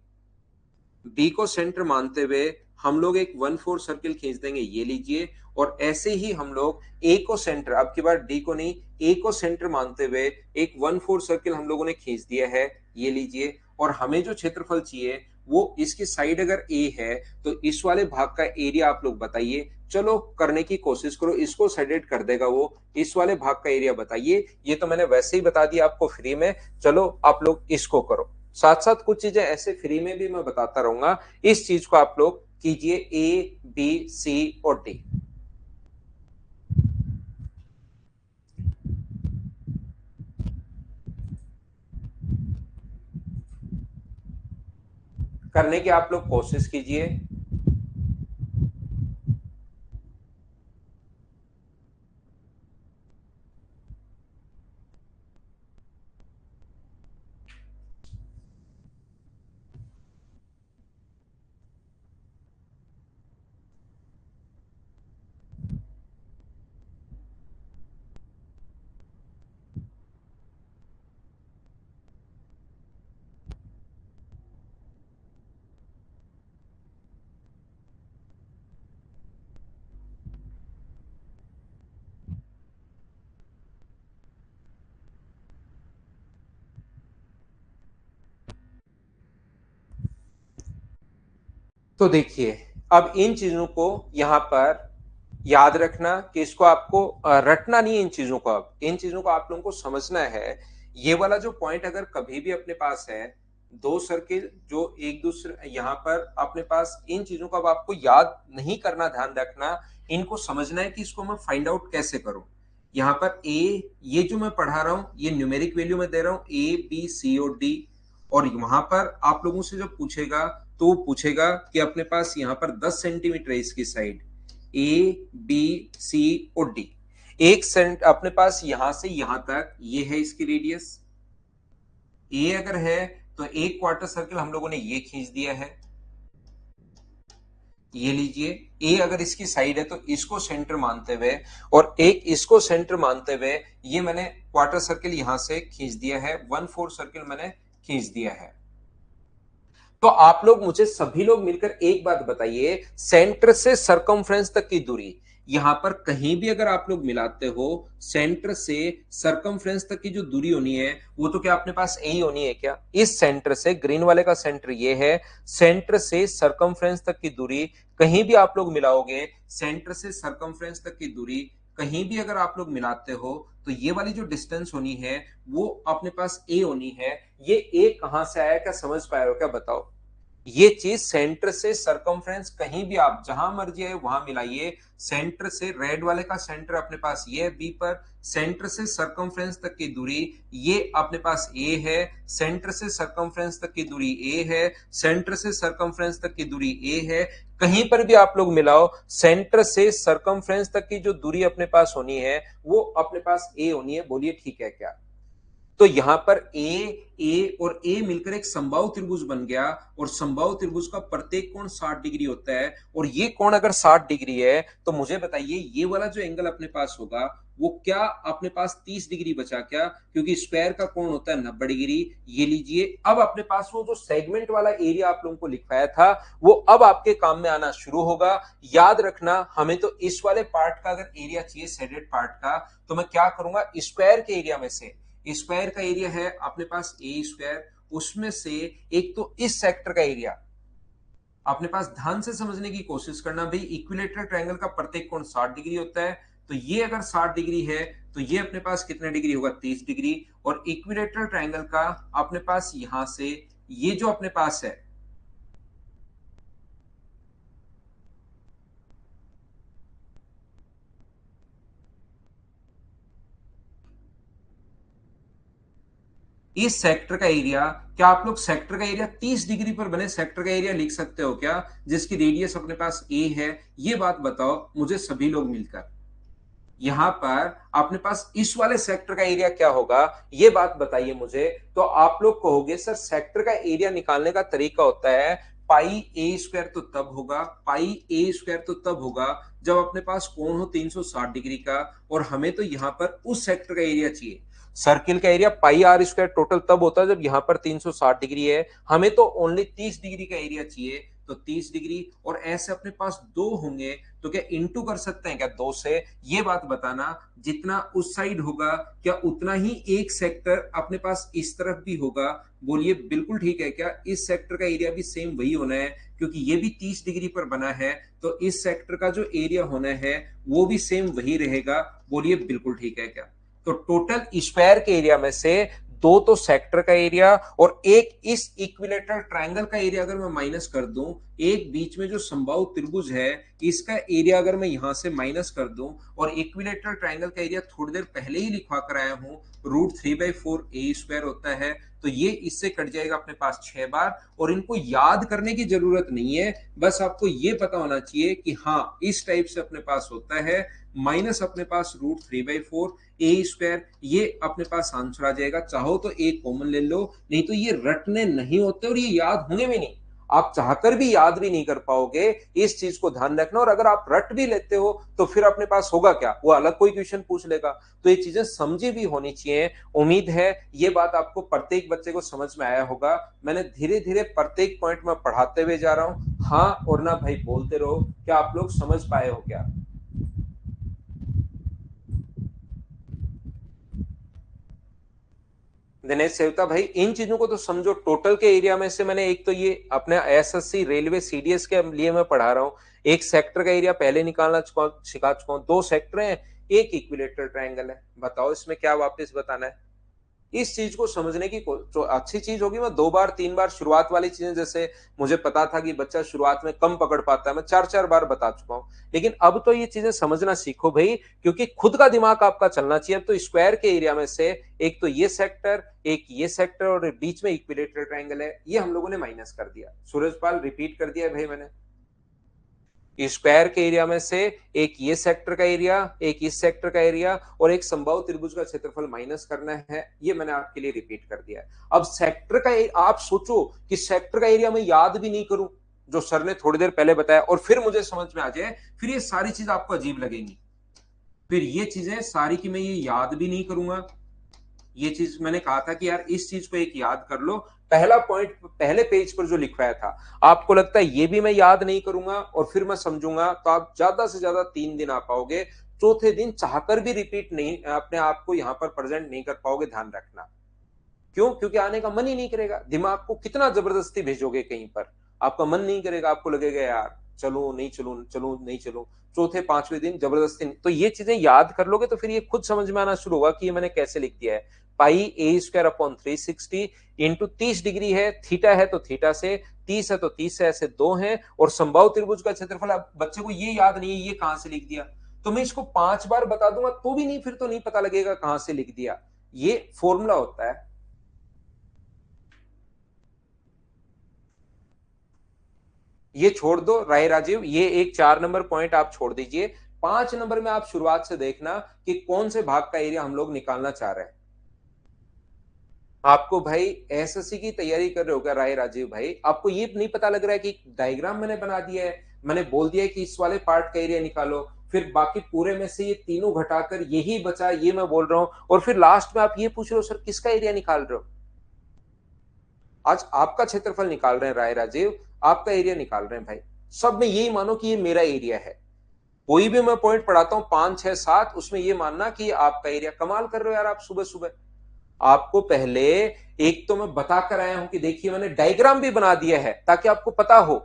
बी को सेंटर मानते हुए हम लोग एक 1/4 सर्किल खींच देंगे, ये लीजिए। और ऐसे ही हम लोग ए को सेंटर, अब की बार डी को नहीं, ए को सेंटर मानते हुए एक 1/4 सर्किल हम लोगों ने खींच दिया है, ये लीजिए। और हमें जो क्षेत्रफल चाहिए वो इसकी साइड अगर ए है तो इस वाले भाग का एरिया आप लोग बताइए, चलो करने की कोशिश करो, इसको सेडेट कर देगा वो, इस वाले भाग का एरिया बताइए, ये तो मैंने वैसे ही बता दिया आपको फ्री में, चलो आप लोग इसको करो, साथ साथ कुछ चीजें ऐसे फ्री में भी मैं बताता रहूंगा, इस चीज को आप लोग कीजिए, ए बी सी और डी। करने की आप लोग कोशिश कीजिए। तो देखिए, अब इन चीजों को यहां पर याद रखना कि इसको आपको रटना नहीं है। इन चीजों को, अब इन चीजों को आप लोगों को समझना है। ये वाला जो पॉइंट अगर कभी भी अपने पास है, दो सर्किल जो एक दूसरे, यहां पर अपने पास इन चीजों को अब आपको याद नहीं करना, ध्यान रखना, इनको समझना है कि इसको मैं फाइंड आउट कैसे करूं। यहाँ पर ए, ये जो मैं पढ़ा रहा हूं ये न्यूमेरिक वैल्यू में दे रहा हूं, ए बी सी और डी। और वहां पर आप लोगों से जब पूछेगा तो वो पूछेगा कि अपने पास यहाँ पर 10 सेंटीमीटर है इसकी साइड, ए बी सी और डी। एक सेंट अपने पास यहां से यहां तक ये है इसकी रेडियस। ए अगर है तो एक क्वार्टर सर्कल हम लोगों ने ये खींच दिया है, ये लीजिए। ए अगर इसकी साइड है तो इसको सेंटर मानते हुए और एक इसको सेंटर मानते हुए ये मैंने क्वार्टर सर्कल यहां से खींच दिया है, 1/4 सर्कल मैंने खींच दिया है। तो आप लोग मुझे सभी लोग मिलकर एक बात बताइए, सेंटर से सरकमफ्रेंस तक की दूरी, यहां पर कहीं भी अगर आप लोग मिलाते हो सेंटर से सरकमफ्रेंस तक की जो दूरी होनी है वो तो क्या अपने पास यही होनी है क्या? इस सेंटर से, ग्रीन वाले का सेंटर ये है, सेंटर से सरकमफ्रेंस तक की दूरी कहीं भी आप लोग मिलाओगे, सेंटर से सरकमफ्रेंस तक की दूरी कहीं भी अगर आप लोग मिलाते हो तो ये वाली जो डिस्टेंस होनी है वो अपने पास ए होनी है। ये ए कहां से आया, क्या समझ पाए हो क्या? बताओ। ये चीज सेंटर से सरकमफ्रेंस कहीं भी आप जहां मर्जी है वहां मिलाइए, सेंटर से, रेड वाले का सेंटर अपने पास ये है बी पर, सेंटर से सरकमफ्रेंस तक की दूरी ये अपने पास ए है, सेंटर से सरकमफ्रेंस तक की दूरी ए है, सेंटर से सरकमफ्रेंस तक की दूरी ए है। कहीं पर भी आप लोग मिलाओ, सेंटर से सरकमफ्रेंस तक की जो दूरी अपने पास होनी है वो अपने पास ए होनी है। बोलिए ठीक है क्या? तो यहां पर ए और ए मिलकर एक समबाहु त्रिभुज बन गया और समबाहु त्रिभुज का प्रत्येक कोण 60 डिग्री होता है। और ये कोण अगर 60 डिग्री है तो मुझे बताइए ये वाला जो एंगल अपने पास होगा वो क्या अपने पास 30 डिग्री बचा क्या? क्योंकि स्क्वायर का कोण होता है 90 डिग्री। ये लीजिए, अब अपने पास वो जो सेगमेंट वाला एरिया आप लोगों को लिखवाया था वो अब आपके काम में आना शुरू होगा। याद रखना, हमें तो इस वाले पार्ट का अगर एरिया चाहिए, शेडेड पार्ट का, तो मैं क्या करूंगा, स्क्वायर के एरिया में से, स्क्वायर का एरिया है अपने पास ए स्क्वायर, उसमें से एक तो इस सेक्टर का एरिया अपने पास, ध्यान से समझने की कोशिश करना भाई, इक्विलेटरल ट्रायंगल का प्रत्येक कोण 60 डिग्री होता है। तो ये अगर 60 डिग्री है तो ये अपने पास कितने डिग्री होगा, 30 डिग्री। और इक्विलेटरल ट्रायंगल का अपने पास यहां से ये जो अपने पास है, इस सेक्टर का एरिया, क्या आप लोग सेक्टर का एरिया 30 डिग्री पर बने सेक्टर का एरिया लिख सकते हो क्या, जिसकी रेडियस अपने पास ए है? ये बात बताओ मुझे सभी लोग मिलकर। यहां पर अपने पास इस वाले सेक्टर का एरिया क्या होगा, ये बात बताइए मुझे। तो आप लोग कहोगे सर सेक्टर का एरिया निकालने का तरीका होता है पाई ए स्क्वायर, तो तब होगा पाई ए स्क्वायर तो तब होगा जब अपने पास कोण हो 360 डिग्री का। और हमें तो यहां पर उस सेक्टर का एरिया चाहिए, सर्किल का area pi are square total तब होता है जब यहां पर 360 डिग्री है, हमें तो ओनली 30 डिग्री का एरिया चाहिए। तो 30 डिग्री और ऐसे अपने पास दो होंगे तो क्या इंटू कर सकते हैं क्या दो से? ये बात बताना, जितना उस साइड होगा क्या उतना ही एक सेक्टर अपने पास इस तरफ भी होगा? बोलिए बिल्कुल ठीक है क्या? इस सेक्टर का एरिया भी सेम वही होना है क्योंकि ये भी 30 डिग्री पर बना है, तो इस सेक्टर का जो एरिया होना है वो भी सेम वही रहेगा। बोलिए बिल्कुल ठीक है क्या? तो टोटल स्क्वायर के एरिया में से दो तो सेक्टर का एरिया और एक इस इक्विलेटरल ट्रायंगल का एरिया अगर मैं माइनस कर दूं, एक बीच में जो समबाहु त्रिभुज है इसका एरिया अगर मैं यहां से माइनस कर दूं, और इक्विलेटरल ट्रायंगल का एरिया थोड़ी देर पहले ही लिखवा कर आया हूं, √3/4 ए स्क्वायर होता है। तो ये इससे कट जाएगा अपने पास 6 बार। और इनको याद करने की जरूरत नहीं है, बस आपको ये पता होना चाहिए कि हाँ इस टाइप से अपने पास होता है। माइनस अपने पास √3/4 ए स्क्वायर, ये अपने पास आंसर आ जाएगा। चाहो तो एक कॉमन ले लो, नहीं तो ये रटने नहीं होते और ये याद होंगे भी नहीं, आप चाहकर भी याद भी नहीं कर पाओगे। इस चीज को ध्यान रखना। और अगर आप रट भी लेते हो तो फिर अपने पास होगा क्या, वो अलग कोई क्वेश्चन पूछ लेगा। तो ये चीजें समझी भी होनी चाहिए। उम्मीद है ये बात आपको, प्रत्येक बच्चे को समझ में आया होगा। मैंने धीरे धीरे प्रत्येक पॉइंट में पढ़ाते हुए जा रहा हूं। हाँ और ना भाई बोलते रहो। क्या आप लोग समझ पाए हो क्या? दिनेश सेवता भाई, इन चीजों को तो समझो। टोटल के एरिया में से मैंने एक तो ये अपने एसएससी रेलवे सीडीएस के लिए मैं पढ़ा रहा हूँ, एक सेक्टर का एरिया पहले निकालना सिखा चुका हूँ, दो सेक्टर हैं, एक इक्विलेटरल ट्रायंगल है। बताओ इसमें क्या वापस बताना है? इस चीज को समझने की तो अच्छी चीज होगी। मैं दो बार तीन बार शुरुआत वाली चीजें, जैसे मुझे पता था कि बच्चा शुरुआत में कम पकड़ पाता है, मैं चार चार बार बता चुका हूं। लेकिन अब तो ये चीजें समझना सीखो भाई, क्योंकि खुद का दिमाग आपका चलना चाहिए। अब तो स्क्वायर के एरिया में से एक तो ये सेक्टर, एक ये सेक्टर और बीच में इक्विलेटरल ट्रायंगल है, ये हम लोगों ने माइनस कर दिया। सूरजपाल रिपीट कर दिया भाई मैंने। स्क्वायर के एरिया में से एक ये सेक्टर का एरिया, एक इस सेक्टर का एरिया और एक समबाहु त्रिभुज का क्षेत्रफल माइनस करना है, ये मैंने आपके लिए रिपीट कर दिया है। अब सेक्टर का आप सोचो कि सेक्टर का एरिया मैं याद भी नहीं करूं जो सर ने थोड़ी देर पहले बताया, और फिर मुझे समझ में आ जाए, फिर ये सारी चीज आपको अजीब लगेंगी। फिर ये चीजें सारी की मैं ये याद भी नहीं करूंगा। ये चीज मैंने कहा था कि यार इस चीज को एक याद कर लो। पहला पॉइंट पहले पेज पर जो लिखवाया था, आपको लगता है ये भी मैं याद नहीं करूंगा और फिर मैं समझूंगा, तो आप ज्यादा से ज्यादा 3 दिन आ पाओगे। चौथे दिन चाहकर भी रिपीट नहीं, अपने आप को यहां पर प्रेजेंट नहीं कर पाओगे। ध्यान रखना। क्यों? क्योंकि आने का मन ही नहीं करेगा। दिमाग को कितना जबरदस्ती भेजोगे कहीं पर, आपका मन नहीं करेगा, आपको लगेगा यार चलो नहीं चलूं, चलूं नहीं चलूं। चौथे पांचवें दिन जबरदस्ती नहीं। तो ये चीजें याद कर लोगे तो फिर ये खुद समझ में आना शुरू होगा कि ये मैंने कैसे लिख दिया है। पाई ए स्क्वायर अपॉन 360 इंटू 30 डिग्री है, थीटा है तो थीटा से, 30 है तो 30 से, ऐसे दो हैं, और समबाहु त्रिभुज का क्षेत्रफल। अब बच्चे को ये याद नहीं है ये कहां से लिख दिया, तो मैं इसको 5 बार बता दूंगा तो भी नहीं, फिर तो नहीं पता लगेगा कहां से लिख दिया। ये फॉर्मूला होता है। ये छोड़ दो राय राजीव, ये एक 4 नंबर पॉइंट आप छोड़ दीजिए। 5 नंबर में आप शुरुआत से देखना कि कौन से भाग का एरिया हम लोग निकालना चाह रहे हैं। आपको भाई एसएससी की तैयारी कर रहे हो क्या राय राजीव भाई? आपको ये नहीं पता लग रहा है कि डायग्राम मैंने बना दिया है, मैंने बोल दिया है कि इस वाले पार्ट का एरिया निकालो, फिर बाकी पूरे में से ये तीनों घटाकर यही बचा, ये मैं बोल रहा हूं, और फिर लास्ट में आप ये पूछ रहे हो सर किसका एरिया निकाल रहे हो? आज आपका क्षेत्रफल निकाल रहे हैं राय राजीव, आपका एरिया निकाल रहे हैं भाई। सब में यही मानो कि ये मेरा एरिया है। कोई भी मैं पॉइंट पढ़ाता हूं 5 6 7, उसमें ये मानना कि आपका एरिया। कमाल कर रहे हो यार आप सुबह सुबह। आपको पहले एक तो मैं बताकर आया हूं कि देखिए मैंने डायग्राम भी बना दिया है ताकि आपको पता हो।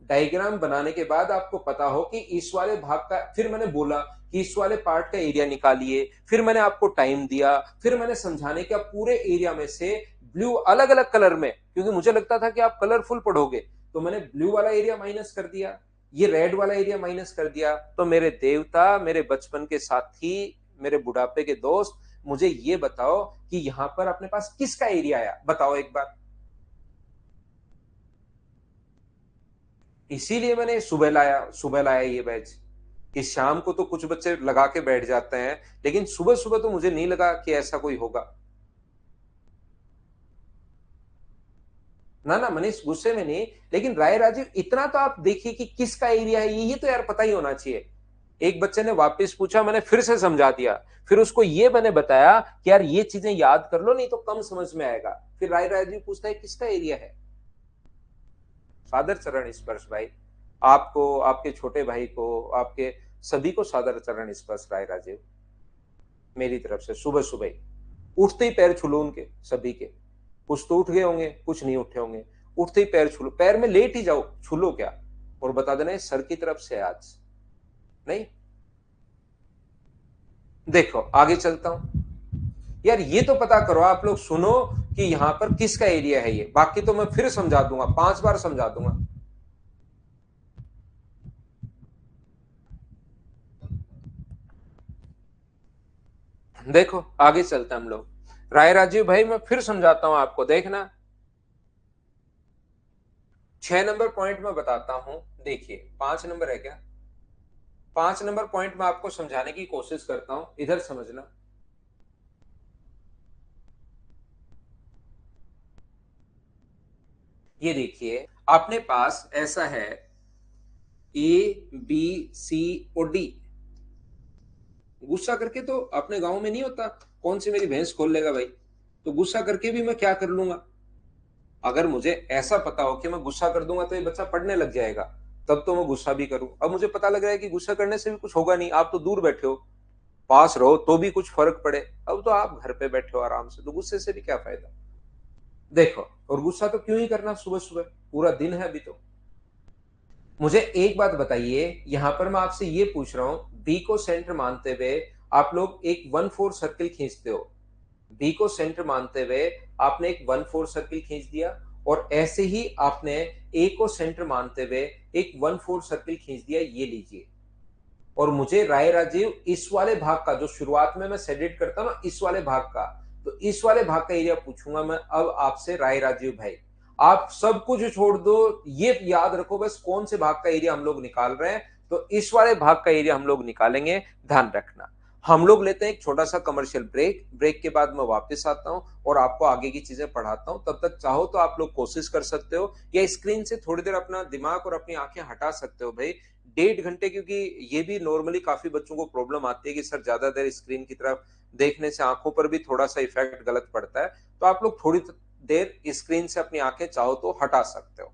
डायग्राम बनाने के बाद आपको पता हो कि इस वाले भाग का, फिर मैंने बोला कि इस वाले पार्ट का एरिया निकालिए, फिर मैंने आपको टाइम दिया, फिर मैंने समझाने के पूरे एरिया में से ब्लू अलग अलग कलर में, क्योंकि मुझे लगता था कि आप कलरफुल पढ़ोगे, तो मैंने ब्लू वाला एरिया माइनस कर दिया, ये रेड वाला एरिया माइनस कर दिया। तो मेरे देवता, मेरे बचपन के साथी, मेरे बुढ़ापे के दोस्त, मुझे ये बताओ कि यहां पर अपने पास किसका एरिया आया, बताओ एक बार। इसीलिए मैंने सुबह लाया ये बैच, कि शाम को तो कुछ बच्चे लगा के बैठ जाते हैं, लेकिन सुबह सुबह तो मुझे नहीं लगा कि ऐसा कोई होगा। ना ना मनीष, गुस्से में नहीं, लेकिन राय राजीव इतना तो आप देखिए कि किसका एरिया है, ये तो यार पता ही होना चाहिए। एक बच्चे ने वापस पूछा, मैंने फिर से समझा दिया, फिर उसको ये मैंने बताया कि यार ये चीजें याद कर लो नहीं तो कम समझ में आएगा। फिर राय राजीव पूछता है किसका एरिया है। सादर चरण स्पर्श भाई, आपको, आपके छोटे भाई को, आपके सभी को सादर चरण स्पर्श राय राजीव मेरी तरफ से। सुबह सुबह ही उठते ही पैर छू लो उनके सभी के। कुछ तो उठ गए होंगे, कुछ नहीं उठे होंगे। उठते ही पैर छू लो, पैर में लेट ही जाओ, छू लो क्या, और बता देना सर की तरफ से आज नहीं। देखो आगे चलता हूं। यार ये तो पता करो, आप लोग सुनो कि यहां पर किसका एरिया है ये, बाकी तो मैं फिर समझा दूंगा, 5 बार समझा दूंगा। देखो आगे चलते हम लोग। राय राजीव भाई मैं फिर समझाता हूं आपको, देखना। 6 नंबर पॉइंट में बताता हूं, देखिए 5 नंबर है क्या? 5 नंबर पॉइंट में आपको समझाने की कोशिश करता हूं, इधर समझना। ये देखिए अपने पास ऐसा है ए बी सी और डी। गुस्सा करके तो अपने गांव में नहीं होता कौन सी मेरी भैंस खोल लेगा भाई, तो गुस्सा करके भी मैं क्या कर लूंगा। अगर मुझे ऐसा पता हो कि मैं गुस्सा कर दूंगा तो ये बच्चा पढ़ने लग जाएगा, तब तो मैं गुस्सा भी करूं। अब मुझे पता लग रहा है कि गुस्सा करने से भी कुछ होगा नहीं, आप तो दूर बैठे हो, पास रहो तो भी कुछ फर्क पड़े। अब तो आप घर पे बैठे हो आराम से, तो गुस्से से भी क्या फायदा। देखो, और गुस्सा तो क्यों ही करना सुबह सुबह, पूरा दिन है अभी तो। मुझे एक बात बताइए, यहां पर मैं आपसे ये पूछ रहा हूं, बी को सेंटर मानते हुए आप लोग एक 1/4 सर्किल खींचते हो। बी को सेंटर मानते हुए आपने एक 1/4 सर्किल खींच दिया, और ऐसे ही आपने ए को सेंटर मानते हुए एक 1/4 सर्किल खींच दिया, ये लीजिए। और मुझे राय राजीव इस वाले भाग का, जो शुरुआत में मैं सेडिट करता हूं ना, इस वाले भाग का, तो इस वाले भाग का एरिया पूछूंगा मैं अब आपसे राय राजीव भाई। आप सब कुछ छोड़ दो, ये याद रखो बस कौन से भाग का एरिया हम लोग निकाल रहे हैं। तो इस वाले भाग का एरिया हम लोग निकालेंगे, ध्यान रखना। हम लोग लेते हैं एक छोटा सा कमर्शियल ब्रेक, ब्रेक के बाद मैं वापस आता हूं और आपको आगे की चीजें पढ़ाता हूं। तब तक चाहो तो आप लोग कोशिश कर सकते हो, या स्क्रीन से थोड़ी देर अपना दिमाग और अपनी आंखें हटा सकते हो भाई। 1.5 घंटे, क्योंकि ये भी नॉर्मली काफी बच्चों को प्रॉब्लम आती है कि सर ज्यादा देर स्क्रीन की तरफ देखने से आंखों पर भी थोड़ा सा इफेक्ट गलत पड़ता है। तो आप लोग थोड़ी देर स्क्रीन से अपनी आंखें चाहो तो हटा सकते हो।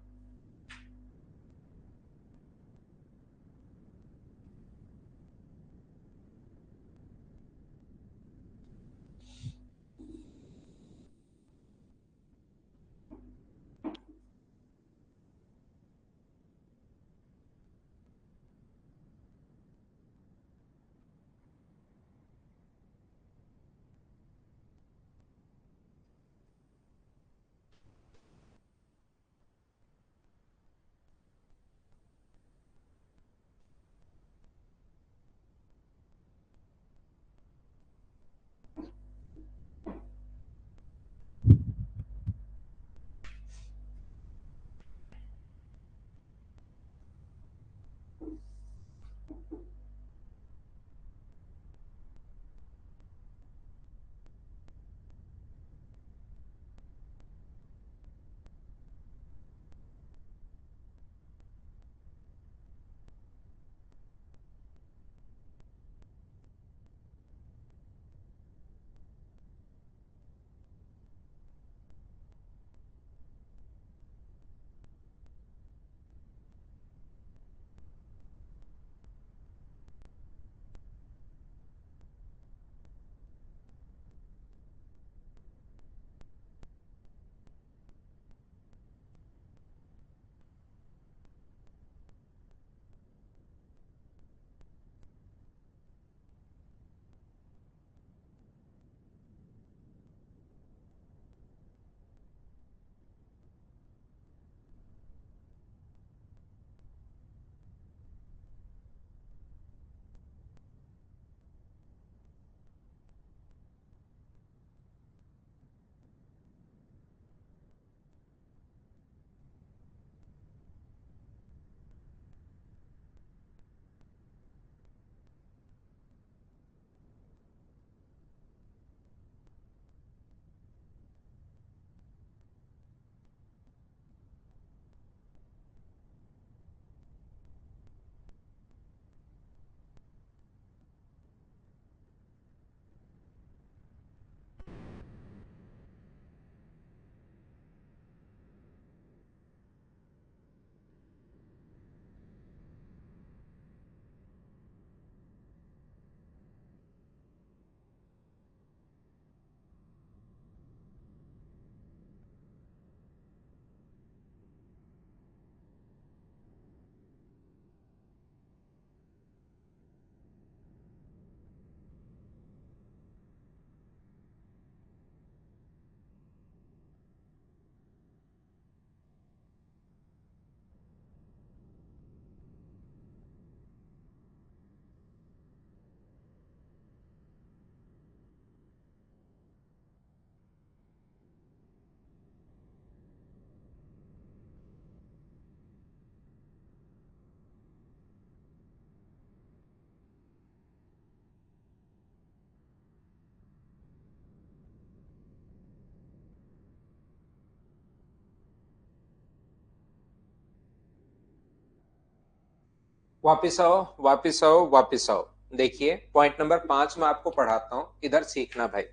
वापिस आओ, वापिस आओ, वापिस आओ। देखिए, पॉइंट नंबर 5 मैं आपको पढ़ाता हूं, इधर सीखना भाई।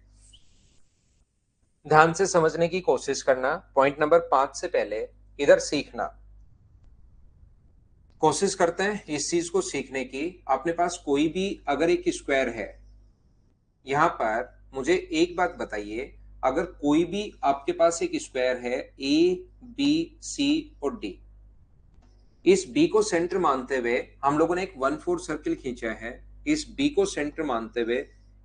ध्यान से समझने की कोशिश करना। पॉइंट नंबर 5 से पहले इधर सीखना। कोशिश करते हैं इस चीज को सीखने की। अपने पास कोई भी अगर एक स्क्वायर है, यहाँ पर मुझे एक बात बताइए, अगर कोई भी आपके पास एक स्क्वायर है ए बी सी और डी, इस बी को सेंटर मानते हुए हम लोगों ने एक 1/4 सर्किल खींचा है। इस बी को सेंटर मानते हुए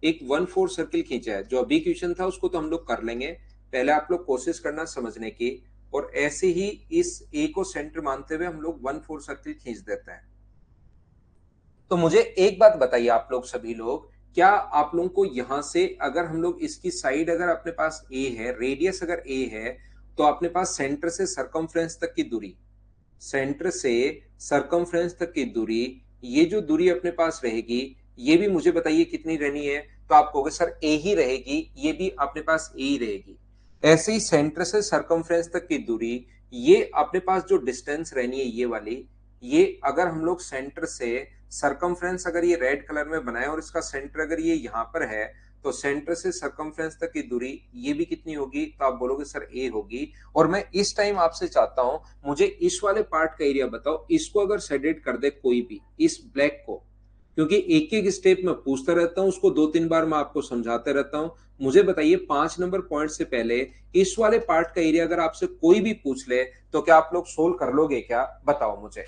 एक 1/4 सर्किल खींचा है। जो अभी क्वेश्चन था उसको तो हम लोग कर लेंगे, पहले आप लोग कोशिश करना समझने की। और ऐसे ही इस ए को सेंटर मानते हुए हम लोग 1/4 सर्किल खींच देते हैं। तो मुझे एक बात बताइए आप लोग सभी लोग, क्या आप लोगों को यहां से अगर हम लोग इसकी साइड अगर अपने पास ए है, रेडियस अगर ए है, तो अपने पास सेंटर से सरकमफ्रेंस तक की दूरी, सेंटर से सरकमफ्रेंस तक की दूरी, ये जो दूरी अपने पास रहेगी, ये भी मुझे बताइए कितनी रहनी है। तो आप कहोगे सर ए ही रहेगी, ये भी अपने पास ए ही रहेगी। ऐसे ही सेंटर से सरकमफ्रेंस तक की दूरी, ये अपने पास जो डिस्टेंस रहनी है ये वाली, ये अगर हम लोग सेंटर से सरकमफ्रेंस अगर ये रेड कलर में बनाए और इसका सेंटर अगर ये यहां पर है, तो सेंटर से सरकमफ्रेंस तक की दूरी ये भी कितनी होगी? तो आप बोलोगे सर ए होगी। और मैं इस टाइम आपसे चाहता हूं, मुझे इस वाले पार्ट का एरिया बताओ। इसको अगर सेडेड कर दे कोई भी, इस ब्लैक को, क्योंकि एक एक स्टेप में पूछता रहता हूं, उसको 2-3 बार मैं आपको समझाते रहता हूं। मुझे बताइए 5 नंबर पॉइंट से पहले इस वाले पार्ट का एरिया अगर आपसे कोई भी पूछ ले, तो क्या आप लोग सोल्व कर लोगे क्या? बताओ मुझे।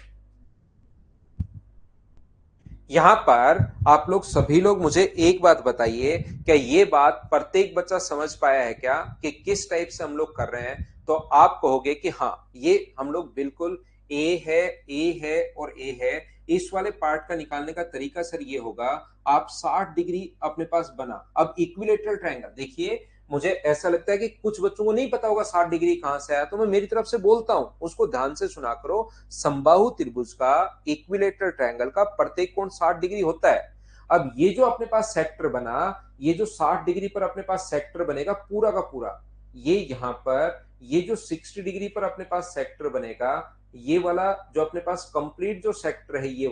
यहां पर आप लोग सभी लोग मुझे एक बात बताइए, क्या ये बात प्रत्येक बच्चा समझ पाया है क्या कि किस टाइप से हम लोग कर रहे हैं? तो आप कहोगे कि हाँ, ये हम लोग बिल्कुल ए है और ए है। इस वाले पार्ट का निकालने का तरीका सर ये होगा, आप 60 डिग्री अपने पास बना। अब इक्विलेटरल ट्रायंगल देखिए, मुझे ऐसा लगता है कि कुछ बच्चों को नहीं पता होगा 60 डिग्री कहां से आया, तो मैं मेरी तरफ से बोलता हूं, उसको ध्यान से सुना करो। समबाहु त्रिभुज का इक्विलेटरल ट्रायंगल का प्रत्येक कोण 60 डिग्री होता है। अब ये जो अपने पास सेक्टर बना, ये जो 60 डिग्री पर अपने पास सेक्टर बनेगा पूरा का पूरा, ये यहां पर ये जो 60 डिग्री पर अपने पास सेक्टर बनेगा, ये वाला जो अपने पास कंप्लीट जो सेक्टर है, ये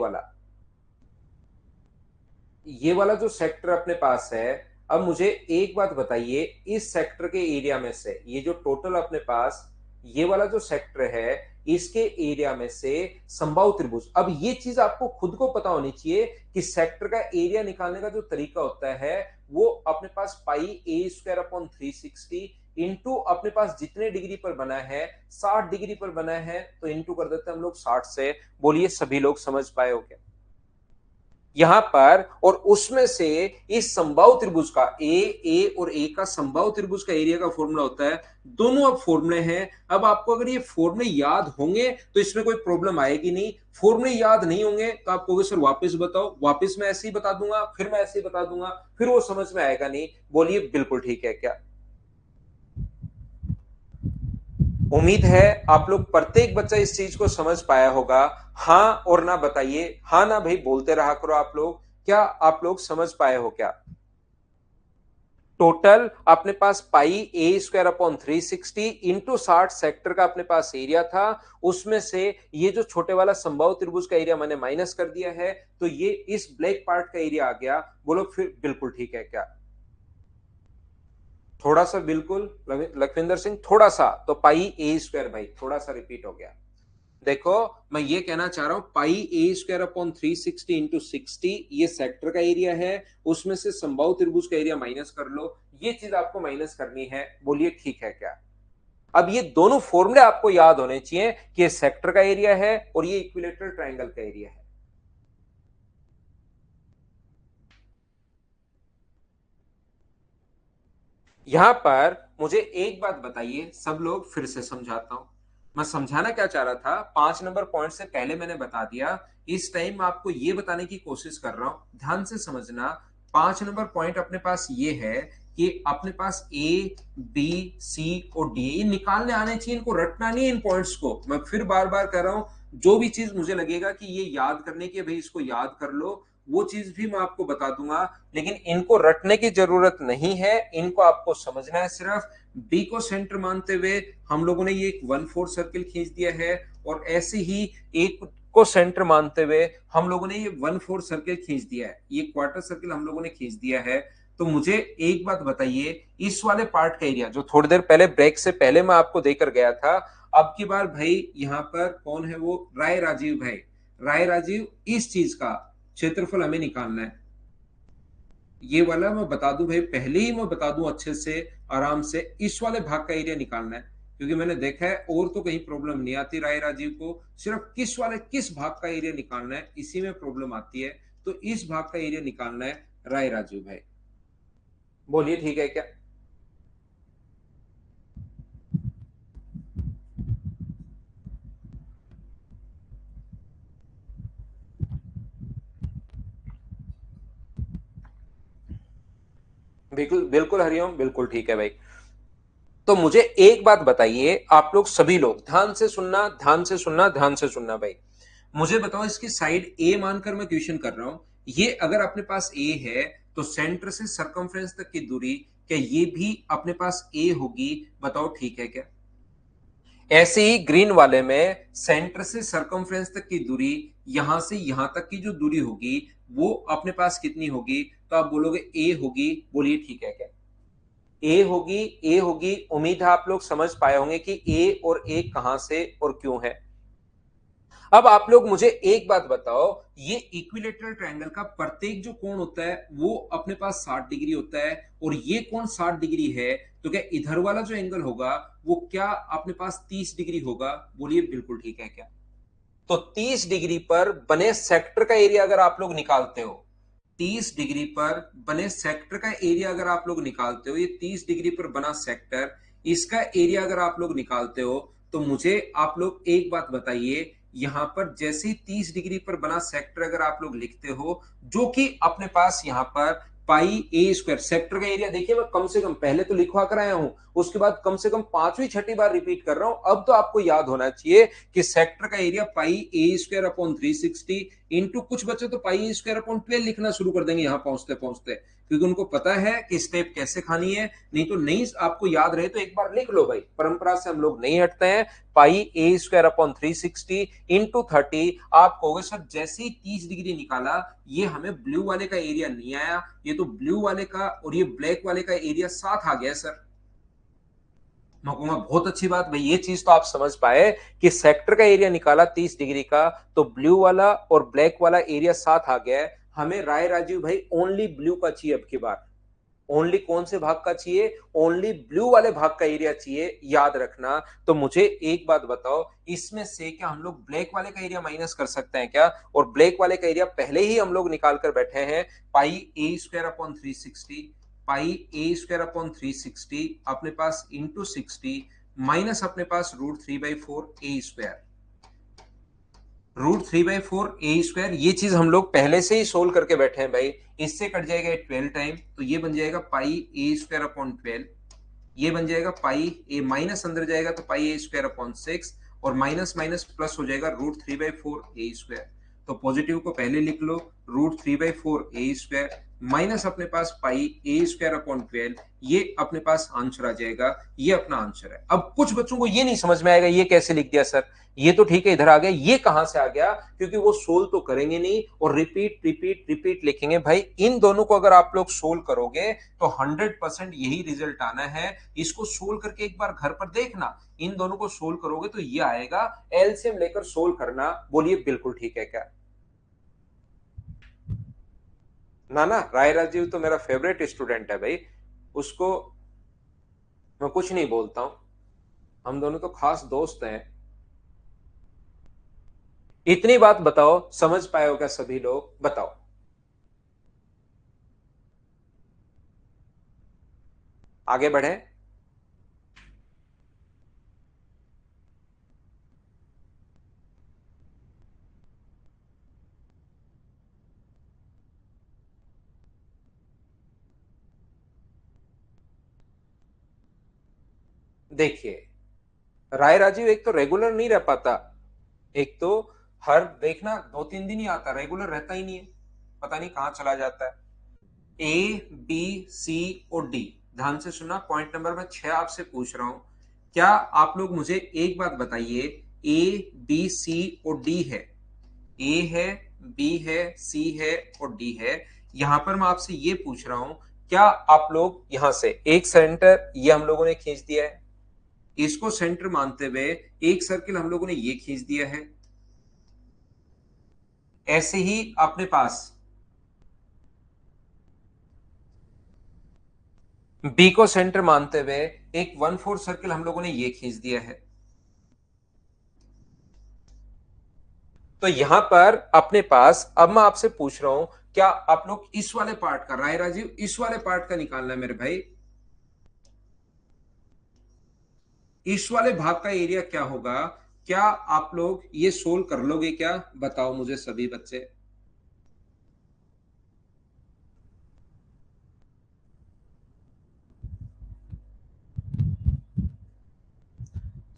वाला जो सेक्टर अपने पास है। अब मुझे एक बात बताइए, इस सेक्टर के एरिया में से ये जो टोटल अपने पास ये वाला जो सेक्टर है, इसके एरिया में से समबाहु त्रिभुज। अब ये चीज आपको खुद को पता होनी चाहिए कि सेक्टर का एरिया निकालने का जो तरीका होता है, वो अपने पास पाई ए स्क्वायर अपॉन 360 इंटू अपने पास जितने डिग्री पर बना है, 60 डिग्री पर बना है, तो इंटू कर देते हैं हम लोग 60 से। बोलिए सभी लोग समझ पाए हो क्या? यहां पर और उसमें से इस समबाहु त्रिभुज का ए और ए का समबाहु त्रिभुज का एरिया का फॉर्मूला होता है। दोनों अब फॉर्मूले हैं। अब आपको अगर ये फॉर्मूले याद होंगे तो इसमें कोई प्रॉब्लम आएगी नहीं। फॉर्मूले याद नहीं होंगे तो आप कहोगे सर वापस बताओ। वापस मैं ऐसे ही बता दूंगा, फिर मैं ऐसे ही बता दूंगा, फिर वो समझ में आएगा नहीं। बोलिए बिल्कुल ठीक है क्या? उम्मीद है आप लोग प्रत्येक बच्चा इस चीज को समझ पाया होगा। हाँ और ना बताइए, हाँ ना भाई बोलते रहा करो आप लोग। क्या आप लोग समझ पाए हो क्या? टोटल अपने पास पाई ए स्क्वायर अपॉन 360 इंटू 60 सेक्टर का अपने पास एरिया था। उसमें से ये जो छोटे वाला समबाहु त्रिभुज का एरिया मैंने माइनस कर दिया है, तो ये इस ब्लैक पार्ट का एरिया आ गया। बोलो फिर बिल्कुल ठीक है क्या? थोड़ा सा बिल्कुल लखविंदर सिंह, थोड़ा सा तो पाई ए स्क्वायर भाई थोड़ा सा रिपीट हो गया। देखो, मैं ये कहना चाह रहा हूं, पाई ए स्क्वायर अपॉन 360 इंटू 60 ये सेक्टर का एरिया है। उसमें से समबाहु त्रिभुज का एरिया माइनस कर लो, ये चीज आपको माइनस करनी है। बोलिए ठीक है क्या? अब ये दोनों फॉर्मूले आपको याद होने चाहिए कि ये सेक्टर का एरिया है और ये इक्विलेटरल ट्रायंगल का एरिया है। यहां पर मुझे एक बात बताइए सब लोग, फिर से समझाता हूं। मैं समझाना क्या चाह रहा था, 5 नंबर पॉइंट से पहले मैंने बता दिया। इस टाइम मैं आपको यह बताने की कोशिश कर रहा हूं, ध्यान से समझना। 5 नंबर पॉइंट अपने पास ये है कि अपने पास ए बी सी और डी ये निकालने आने चाहिए। इनको रटना नहीं है इन पॉइंट्स को। मैं फिर बार बार कह रहा हूं, जो भी चीज मुझे लगेगा कि ये याद करने की भाई इसको याद कर लो, वो चीज भी मैं आपको बता दूंगा। लेकिन इनको रटने की जरूरत नहीं है, इनको आपको समझना है सिर्फ। बी को सेंटर मानते हुए हम लोगों ने ये एक 1/4 सर्किल खींच दिया है, और ऐसे ही एक को सेंटर मानते हुए हम लोगों ने ये 1/4 सर्किल खींच दिया है, ये क्वार्टर सर्किल हम लोगों ने खींच दिया है। तो मुझे एक बात बताइए, इस वाले पार्ट का एरिया जो थोड़ी देर पहले ब्रेक से पहले मैं आपको देकर गया था, अब की बार भाई यहां पर कौन है? वो राय राजीव भाई। राय राजीव, इस चीज का क्षेत्रफल हमें निकालना है। ये वाला मैं बता दूं भाई, पहले ही मैं बता दूं अच्छे से, आराम से इस वाले भाग का एरिया निकालना है, क्योंकि मैंने देखा है और तो कहीं प्रॉब्लम नहीं आती राय राजीव को, सिर्फ किस भाग का एरिया निकालना है इसी में प्रॉब्लम आती है। तो इस भाग का एरिया निकालना है राय राजीव भाई। बोलिए ठीक है क्या? बिल्कुल बिल्कुल हरिओम, बिल्कुल ठीक है भाई। तो मुझे एक बात बताइए, आप लोग सभी लोग ध्यान से सुनना, ध्यान से सुनना, ध्यान से सुनना भाई। मुझे बताओ, इसकी साइड ए मानकर मैं क्वेश्चन कर रहा हूं, ये अगर अपने पास ए है तो सेंटर से सरकमफ्रेंस तक की दूरी, क्या ये भी अपने पास ए होगी? बताओ ठीक है क्या? ऐसे ही ग्रीन वाले में सेंटर से सरकमफ्रेंस तक की दूरी, यहां से यहां तक की जो दूरी होगी वो अपने पास कितनी होगी? तो आप बोलोगे ए होगी। बोलिए ठीक है क्या? ए होगी, ए होगी। उम्मीद है आप लोग समझ पाए होंगे कि ए और ए कहां से और क्यों है। अब आप लोग मुझे एक बात बताओ, ये इक्विलेटरल ट्रायंगल का प्रत्येक जो कोण होता है वो अपने पास 60 डिग्री होता है, और ये कोण 60 डिग्री है, तो क्या इधर वाला जो एंगल होगा वो क्या अपने पास 30 डिग्री होगा? बोलिए बिल्कुल ठीक है क्या? तो 30 डिग्री पर बने सेक्टर का एरिया अगर आप लोग निकालते हो, 30 डिग्री पर बने सेक्टर का एरिया अगर आप लोग निकालते हो, ये 30 डिग्री पर बना सेक्टर, इसका एरिया अगर आप लोग निकालते हो, तो मुझे आप लोग एक बात बताइए, यहां पर जैसे ही 30 डिग्री पर बना सेक्टर अगर आप लोग लिखते हो, जो कि अपने पास यहां पर पाई ए स्क्वायर सेक्टर का एरिया, देखिए मैं कम से कम पहले तो लिखवा कर आया हूं, उसके बाद कम से कम पांचवी छठी बार रिपीट कर रहा हूं, अब तो आपको याद होना चाहिए कि सेक्टर का एरिया पाई ए स्क्वायर अपॉन 360 इंटू कुछ बच्चे तो पाई ए स्क्वायर अपॉन 12 लिखना शुरू कर देंगे यहां पहुंचते पहुंचते, क्योंकि उनको पता है कि स्टेप कैसे खानी है। नहीं तो नहीं आपको याद रहे तो एक बार लिख लो भाई, परंपरा से हम लोग नहीं हटते हैं। पाई ए स्क्वायर अपॉन 360 इंटू 30। आप कहोगे सर जैसे ही 30 डिग्री निकाला ये हमें ब्लू वाले का एरिया नहीं आया, ये तो ब्लू वाले का और ये ब्लैक वाले का एरिया साथ आ गया सर। मैं कहूंगा बहुत अच्छी बात भाई, ये चीज तो आप समझ पाए कि सेक्टर का एरिया निकाला 30 डिग्री का, तो ब्लू वाला और ब्लैक वाला एरिया साथ आ गया है। हमें राय राजीव भाई ओनली ब्लू का चाहिए अब की बार। ओनली कौन से भाग का चाहिए? ओनली ब्लू वाले भाग का एरिया चाहिए, याद रखना। तो मुझे एक बात बताओ, इसमें से क्या हम लोग ब्लैक वाले का एरिया माइनस कर सकते हैं क्या? और ब्लैक वाले का एरिया पहले ही हम लोग निकाल कर बैठे हैं, पाई ए स्क्वायर अपॉन 360, पाई ए स्क्वायर अपॉन 360 अपने पास इंटू 60 माइनस अपने पास √3/4 ए स्क्वायर, √3/4 ए स्क्वायर। ये चीज हम लोग पहले से ही सोल्व करके बैठे हैं भाई। इससे कट जाएगा 12 टाइम, तो ये बन जाएगा पाई ए स्क्वायर अपॉन 12, ये बन जाएगा पाई ए, माइनस अंदर जाएगा तो पाई ए स्क्वायर अपॉन 6, और माइनस माइनस प्लस हो जाएगा √3/4 ए स्क्वायर। तो पॉजिटिव को पहले लिख लो, √3/4 ए स्क्वायर माइनस अपने पास पाई ए स्क्वायर अपॉन 12, ये अपने पास आंसर आ जाएगा। ये अपना आंसर है। अब कुछ बच्चों को ये नहीं समझ में आएगा ये कैसे लिख दिया सर, ये तो ठीक है इधर आ गया, ये कहां से आ गया? क्योंकि वो सोल्व तो करेंगे नहीं और रिपीट रिपीट रिपीट लिखेंगे भाई। इन दोनों को अगर आप लोग सोल्व करोगे तो 100% यही रिजल्ट आना है। इसको सोल्व करके एक बार घर पर देखना, इन दोनों को सोल्व करोगे तो ये आएगा। एलसीएम लेकर सोल्व करना। बोलिए बिल्कुल ठीक है क्या? ना ना, राय राजीव तो मेरा फेवरेट स्टूडेंट है भाई, उसको मैं कुछ नहीं बोलता हूं, हम दोनों तो खास दोस्त हैं। इतनी बात बताओ, समझ पाए हो क्या सभी लोग? बताओ। आगे बढ़े। देखिए राय राजीव एक तो रेगुलर नहीं रह पाता, एक तो हर देखना 2-3 दिन ही आता, रेगुलर रहता ही नहीं है, पता नहीं कहां चला जाता है। A B C और D, ध्यान से सुना, पॉइंट नंबर मैं 6 आपसे पूछ रहा हूं। क्या आप लोग मुझे एक बात बताइए, A B C और D है, ए है, बी है, सी है और डी है, यहां पर मैं आपसे ये पूछ रहा हूं, क्या आप लोग यहां से एक सेंटर ये हम लोगों ने खींच दिया है, इसको सेंटर मानते हुए एक सर्किल हम लोगों ने ये खींच दिया है। ऐसे ही अपने पास बी को सेंटर मानते हुए एक 1/4 सर्किल हम लोगों ने ये खींच दिया है। तो यहां पर अपने पास, अब मैं आपसे पूछ रहा हूं, क्या आप लोग इस वाले पार्ट का, राय राजीव, इस वाले पार्ट का निकालना है मेरे भाई। इस वाले भाग का एरिया क्या होगा, क्या आप लोग ये सोल्व कर लोगे क्या, बताओ मुझे सभी बच्चे।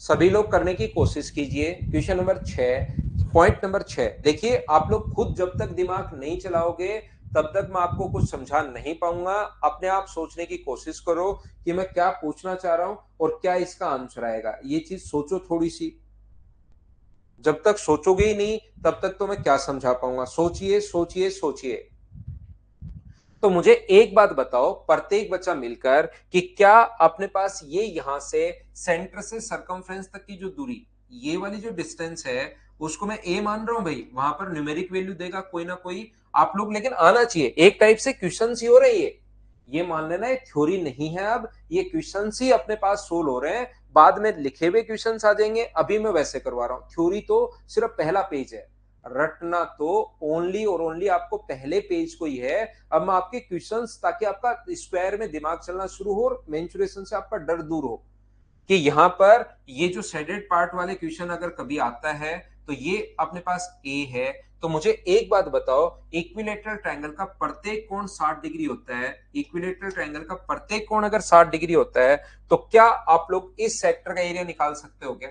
सभी लोग करने की कोशिश कीजिए। क्वेश्चन नंबर 6, पॉइंट नंबर 6 देखिए, आप लोग खुद जब तक दिमाग नहीं चलाओगे तब तक मैं आपको कुछ समझा नहीं पाऊंगा। अपने आप सोचने की कोशिश करो कि मैं क्या पूछना चाह रहा हूं और क्या इसका आंसर आएगा, ये चीज सोचो थोड़ी सी। जब तक सोचोगे ही नहीं तब तक तो मैं क्या समझा पाऊंगा। सोचिए सोचिए सोचिए। तो मुझे एक बात बताओ प्रत्येक बच्चा मिलकर, कि क्या अपने पास ये यहां से सेंटर से सरकमफ्रेंस तक की जो दूरी, ये वाली जो डिस्टेंस है, उसको मैं ए मान रहा हूं भाई, वहां पर न्यूमेरिक वैल्यू देगा कोई ना कोई आप लोग, लेकिन आना चाहिए। एक टाइप से क्वेश्चन ही हो रहे हैं ये मान लेना, ये थ्योरी नहीं है। अब ये क्वेश्चन ही अपने पास सोल्व हो रहे हैं, बाद में लिखे हुए क्वेश्चन आ जाएंगे, अभी मैं वैसे करवा रहा हूं। थ्योरी तो सिर्फ पहला पेज है, रटना तो ओनली और ओनली आपको पहले पेज को ही है। अब मैं आपके क्वेश्चंस, ताकि आपका स्क्वायर में दिमाग चलना शुरू हो और मेंचुरेशन से आपका डर दूर हो, कि यहां पर ये जो शेडेड पार्ट वाले क्वेश्चन अगर कभी आता है तो ये अपने पास ए है। तो मुझे एक बात बताओ, इक्विलेटरल ट्रायंगल का प्रत्येक कोण 60 डिग्री होता है। इक्विलेटरल ट्रायंगल का प्रत्येक कोण अगर 60 डिग्री होता है तो क्या आप लोग इस सेक्टर का एरिया निकाल सकते हो क्या।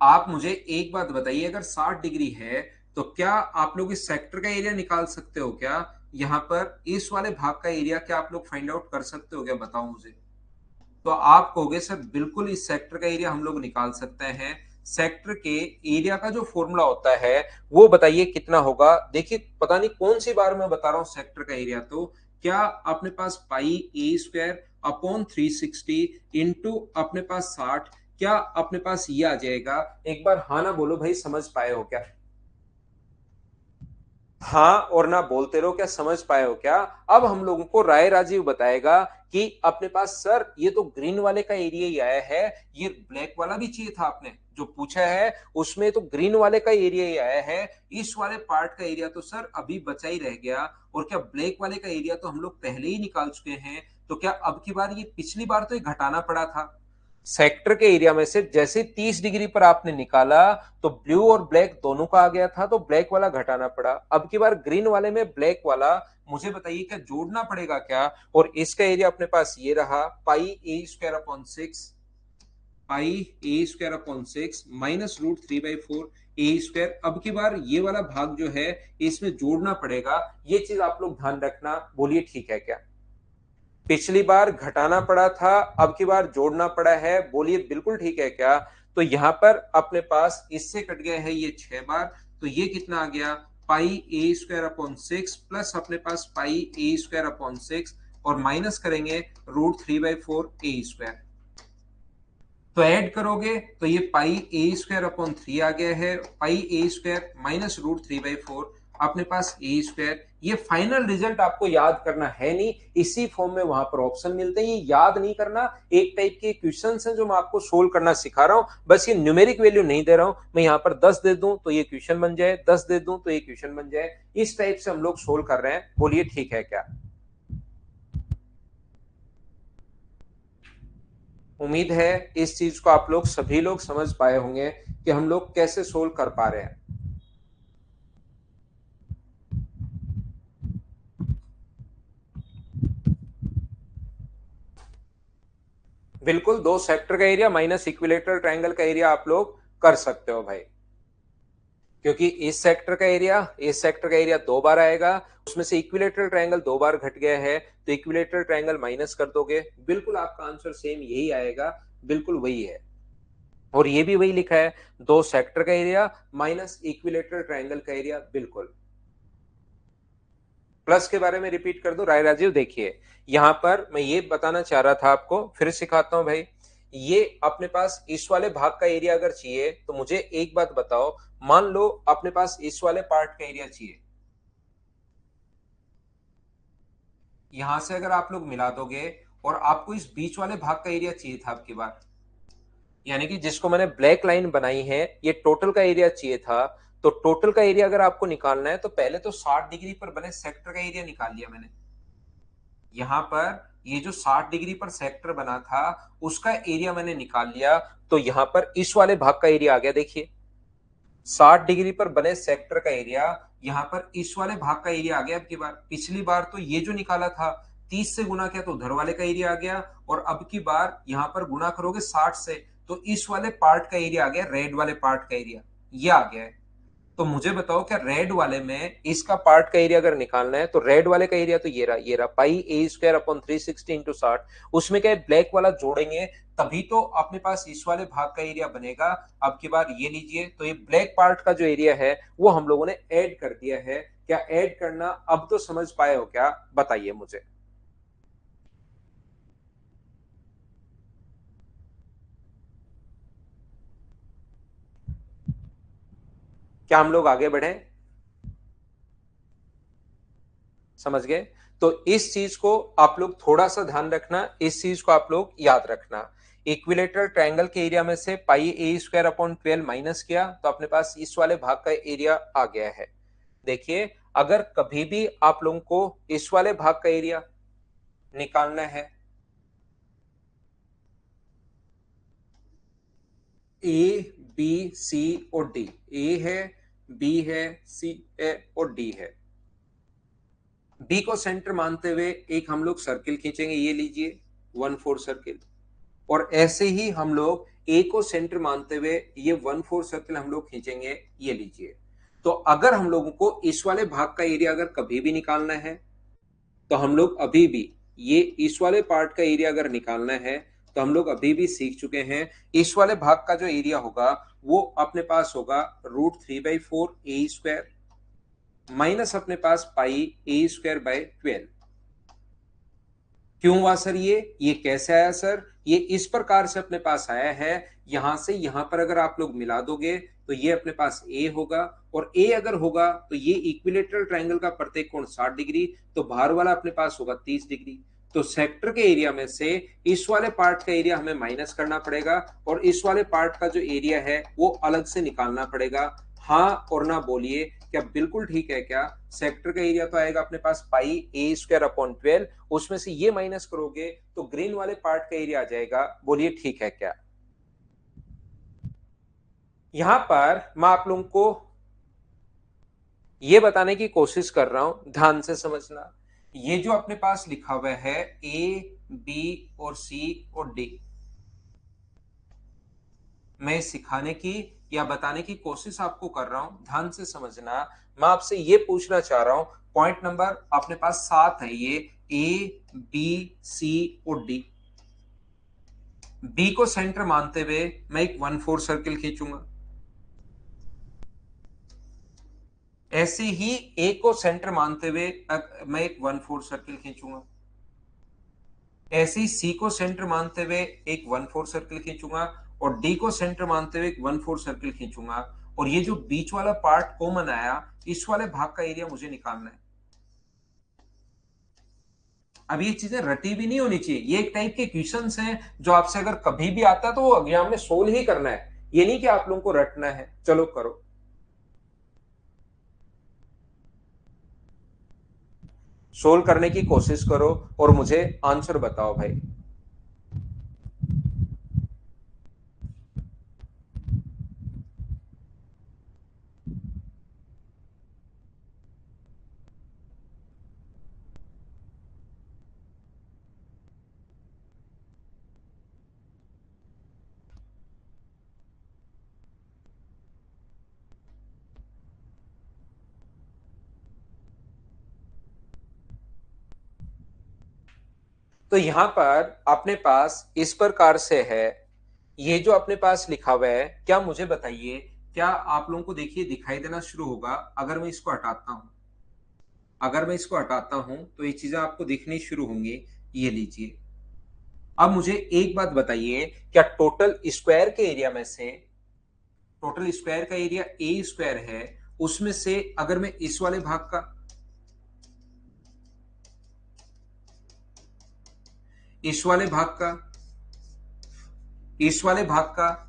आप मुझे एक बात बताइए, अगर 60 डिग्री है तो क्या आप लोग इस सेक्टर का एरिया निकाल सकते हो क्या। यहां पर इस वाले भाग का एरिया क्या आप लोग फाइंड आउट कर सकते हो क्या, बताओ मुझे। तो आप कहोगे सर बिल्कुल इस सेक्टर का एरिया हम लोग निकाल सकते हैं। सेक्टर के एरिया का जो फॉर्मूला होता है वो बताइए कितना होगा। देखिए पता नहीं कौन सी बार मैं बता रहा हूं सेक्टर का एरिया, तो क्या अपने पास पाई ए स्क्वायर अपॉन 360 इंटू अपने पास 60, क्या अपने पास ये आ जाएगा। एक बार हाँ ना बोलो भाई, समझ पाए हो क्या। हाँ और ना बोलते रहो, क्या समझ पाए हो क्या। अब हम लोगों को राय राजीव बताएगा कि अपने पास सर ये तो ग्रीन वाले का एरिया ही आया है, ये ब्लैक वाला भी चाहिए था आपने जो पूछा है, उसमें तो ग्रीन वाले का एरिया ही आया है। इस वाले पार्ट का एरिया तो सर अभी बचा ही रह गया, और क्या ब्लैक वाले का एरिया तो हम लोग पहले ही निकाल चुके हैं। तो क्या अब की बार, ये पिछली बार तो ये घटाना पड़ा था सेक्टर के एरिया में से, जैसे 30 डिग्री पर आपने निकाला तो ब्लू और ब्लैक दोनों का आ गया था, तो ब्लैक वाला घटाना पड़ा। अब की बार ग्रीन वाले में ब्लैक वाला, मुझे बताइए क्या जोड़ना पड़ेगा क्या। और इसका एरिया अपने पास ये रहा, पाई ए स्क्वायर अपॉन 6, पाई ए स्क्वायर अपॉन 6 माइनस रूट 3/4 ए स्क्वायर। अब की बार ये वाला भाग जो है इसमें जोड़ना पड़ेगा, ये चीज आप लोग ध्यान रखना। बोलिए ठीक है क्या। पिछली बार घटाना पड़ा था, अब की बार जोड़ना पड़ा है, बोलिए बिल्कुल ठीक है क्या। तो यहां पर अपने पास इससे कट गया है ये 6 बार, तो ये कितना आ गया, पाई ए स्क्वायर अपॉन 6 प्लस अपने पास पाई ए स्क्वायर अपॉन 6, और माइनस करेंगे रूट 3/4 ए स्क्वायर। तो ऐड करोगे तो ये पाई ए स्क्वायर अपॉन 3 आ गया है, पाई ए स्क्वायर माइनस रूट 3/4 अपने पास ए स्क्वायर। ये फाइनल रिजल्ट आपको याद करना है नहीं, इसी फॉर्म में वहां पर ऑप्शन मिलते हैं, ये याद नहीं करना। एक टाइप के क्वेश्चन है जो मैं आपको सोल्व करना सिखा रहा हूं, बस ये न्यूमेरिक वैल्यू नहीं दे रहा हूं। मैं यहाँ पर 10 दे दूं तो ये क्वेश्चन बन जाए, 10 दे दूं तो ये क्वेश्चन बन जाए, इस टाइप से हम लोग सोल्व कर रहे हैं। बोलिए ठीक है क्या। उम्मीद है इस चीज को आप लोग सभी लोग समझ पाए होंगे कि हम लोग कैसे सोल्व कर पा रहे हैं। बिल्कुल, दो सेक्टर का एरिया माइनस इक्विलेटरल ट्रायंगल का एरिया आप लोग कर सकते हो भाई, क्योंकि इस सेक्टर का एरिया 2 बार आएगा, उसमें से इक्विलेटरल ट्रायंगल 2 बार घट गया है, तो इक्विलेटरल ट्रायंगल माइनस कर दोगे, बिल्कुल आपका आंसर सेम यही आएगा, बिल्कुल वही है। और ये भी वही लिखा है, दो सेक्टर का एरिया माइनस इक्विलेटरल ट्रायंगल का एरिया, बिल्कुल। प्लस के बारे में रिपीट कर दो राय राजीव। देखिए यहां पर मैं ये बताना चाह रहा था, आपको फिर सिखाता हूं भाई। ये अपने पास इस वाले भाग का एरिया अगर चाहिए तो मुझे एक बात बताओ, मान लो अपने पास इस वाले पार्ट का एरिया चाहिए, यहां से अगर आप लोग मिला दोगे और आपको इस बीच वाले भाग का एरिया चाहिए था आपकी बार, यानी कि जिसको मैंने ब्लैक लाइन बनाई है ये टोटल का एरिया चाहिए था। तो टोटल का एरिया अगर आपको निकालना है तो पहले तो 60 डिग्री पर बने सेक्टर का एरिया निकाल लिया मैंने। यहां पर ये जो 60 डिग्री पर सेक्टर बना था उसका एरिया मैंने निकाल लिया। तो यहां पर इस वाले भाग का एरिया आ गया, देखिए 60 डिग्री पर बने सेक्टर का एरिया, यहां पर इस वाले भाग का एरिया आ गया। अब की बार, पिछली बार तो ये जो निकाला था 30 से गुना किया तो उधर वाले का एरिया आ गया, और अब की बार यहां पर गुना करोगे 60 से तो इस वाले पार्ट का एरिया आ गया, रेड वाले पार्ट का एरिया ये आ गया है। तो मुझे बताओ क्या रेड वाले में इसका पार्ट का एरिया अगर निकालना है तो रेड वाले का एरिया तो ये रहा पाई ए स्क्वायर अपॉन 360 इंटू 60। उसमें क्या है, ब्लैक वाला जोड़ेंगे तभी तो अपने पास इस वाले भाग का एरिया बनेगा। अब की बार ये लीजिए, तो ये ब्लैक पार्ट का जो एरिया है वो हम लोगों ने ऐड कर दिया है। क्या ऐड करना अब तो समझ पाए हो क्या, बताइए मुझे। क्या हम लोग आगे बढ़े, समझ गए? तो इस चीज को आप लोग थोड़ा सा ध्यान रखना, इस चीज को आप लोग याद रखना। इक्विलेटरल ट्रायंगल के एरिया में से पाई ए स्क्वायर अपॉन 12 माइनस किया तो अपने पास इस वाले भाग का एरिया आ गया है। देखिए अगर कभी भी आप लोगों को इस वाले भाग का एरिया निकालना है, ए बी सी और डी, ए है, बी है, सी है और डी है। बी को सेंटर मानते हुए एक हम लोग सर्किल खींचेंगे, ये लीजिए 1/4 सर्किल। और ऐसे ही हम लोग ए को सेंटर मानते हुए ये 1/4 सर्किल हम लोग खींचेंगे, ये लीजिए। तो अगर हम लोगों को इस वाले भाग का एरिया अगर कभी भी निकालना है तो हम लोग अभी भी ये इस वाले पार्ट का एरिया अगर निकालना है तो हम लोग अभी भी सीख चुके हैं। इस वाले भाग का जो एरिया होगा वो अपने पास होगा √3/4 ए स्क्वायर माइनस अपने पास पाई ए स्क्वायर बाय 12। क्यों हुआ सर, ये कैसे आया सर? ये इस प्रकार से अपने पास आया है, यहां से यहां पर अगर आप लोग मिला दोगे तो ये अपने पास ए होगा, और ए अगर होगा तो ये इक्विलेटरल ट्रायंगल का प्रत्येक कोण 60 डिग्री, तो बाहर वाला अपने पास होगा 30 डिग्री। तो सेक्टर के एरिया में से इस वाले पार्ट का एरिया हमें माइनस करना पड़ेगा और इस वाले पार्ट का जो एरिया है वो अलग से निकालना पड़ेगा। हाँ और ना बोलिए, क्या बिल्कुल ठीक है क्या? सेक्टर का एरिया तो आएगा अपने पास पाई ए स्क्वायर अपॉन 12, उसमें से ये माइनस करोगे तो ग्रीन वाले पार्ट का एरिया आ जाएगा, बोलिए ठीक है क्या? यहां पर मैं आप लोगों को ये बताने की कोशिश कर रहा हूं, ध्यान से समझना। ये जो अपने पास लिखा हुआ है ए बी और सी और डी, मैं सिखाने की या बताने की कोशिश आपको कर रहा हूं, ध्यान से समझना। मैं आपसे ये पूछना चाह रहा हूं, पॉइंट नंबर अपने पास 7 है, ये ए बी सी और डी। बी को सेंटर मानते हुए मैं एक 1/4 सर्किल खींचूंगा, ऐसे ही ए को सेंटर मानते हुए मैं एक 1/4 सर्किल खींचूंगा, ऐसे ही सी को सेंटर मानते हुए एक 1/4 सर्किल खींचूंगा, और डी को सेंटर मानते हुए एक 1/4 सर्किल खींचूंगा। और ये जो बीच वाला पार्ट कॉमन आया, इस वाले भाग का एरिया मुझे निकालना है। अब ये चीजें रटी भी नहीं होनी चाहिए, ये एक टाइप के क्वेश्चंस हैं जो आपसे अगर कभी भी आता है तो वो एग्जाम में सोल्व ही करना है, ये नहीं कि आप लोगों को रटना है। चलो करो, सोल्व करने की कोशिश करो और मुझे आंसर बताओ भाई। तो यहां पर अपने पास इस प्रकार से है, ये जो अपने पास लिखा हुआ है, क्या मुझे बताइए, क्या आप लोगों को देखिए दिखाई देना शुरू होगा अगर मैं इसको हटाता हूं? अगर मैं इसको हटाता हूं तो ये चीजें आपको दिखनी शुरू होंगी, ये लीजिए। अब मुझे एक बात बताइए, क्या टोटल स्क्वायर के एरिया में से, टोटल स्क्वायर का एरिया ए स्क्वायर है, उसमें से अगर मैं इस वाले भाग का, इस वाले भाग का, इस वाले भाग का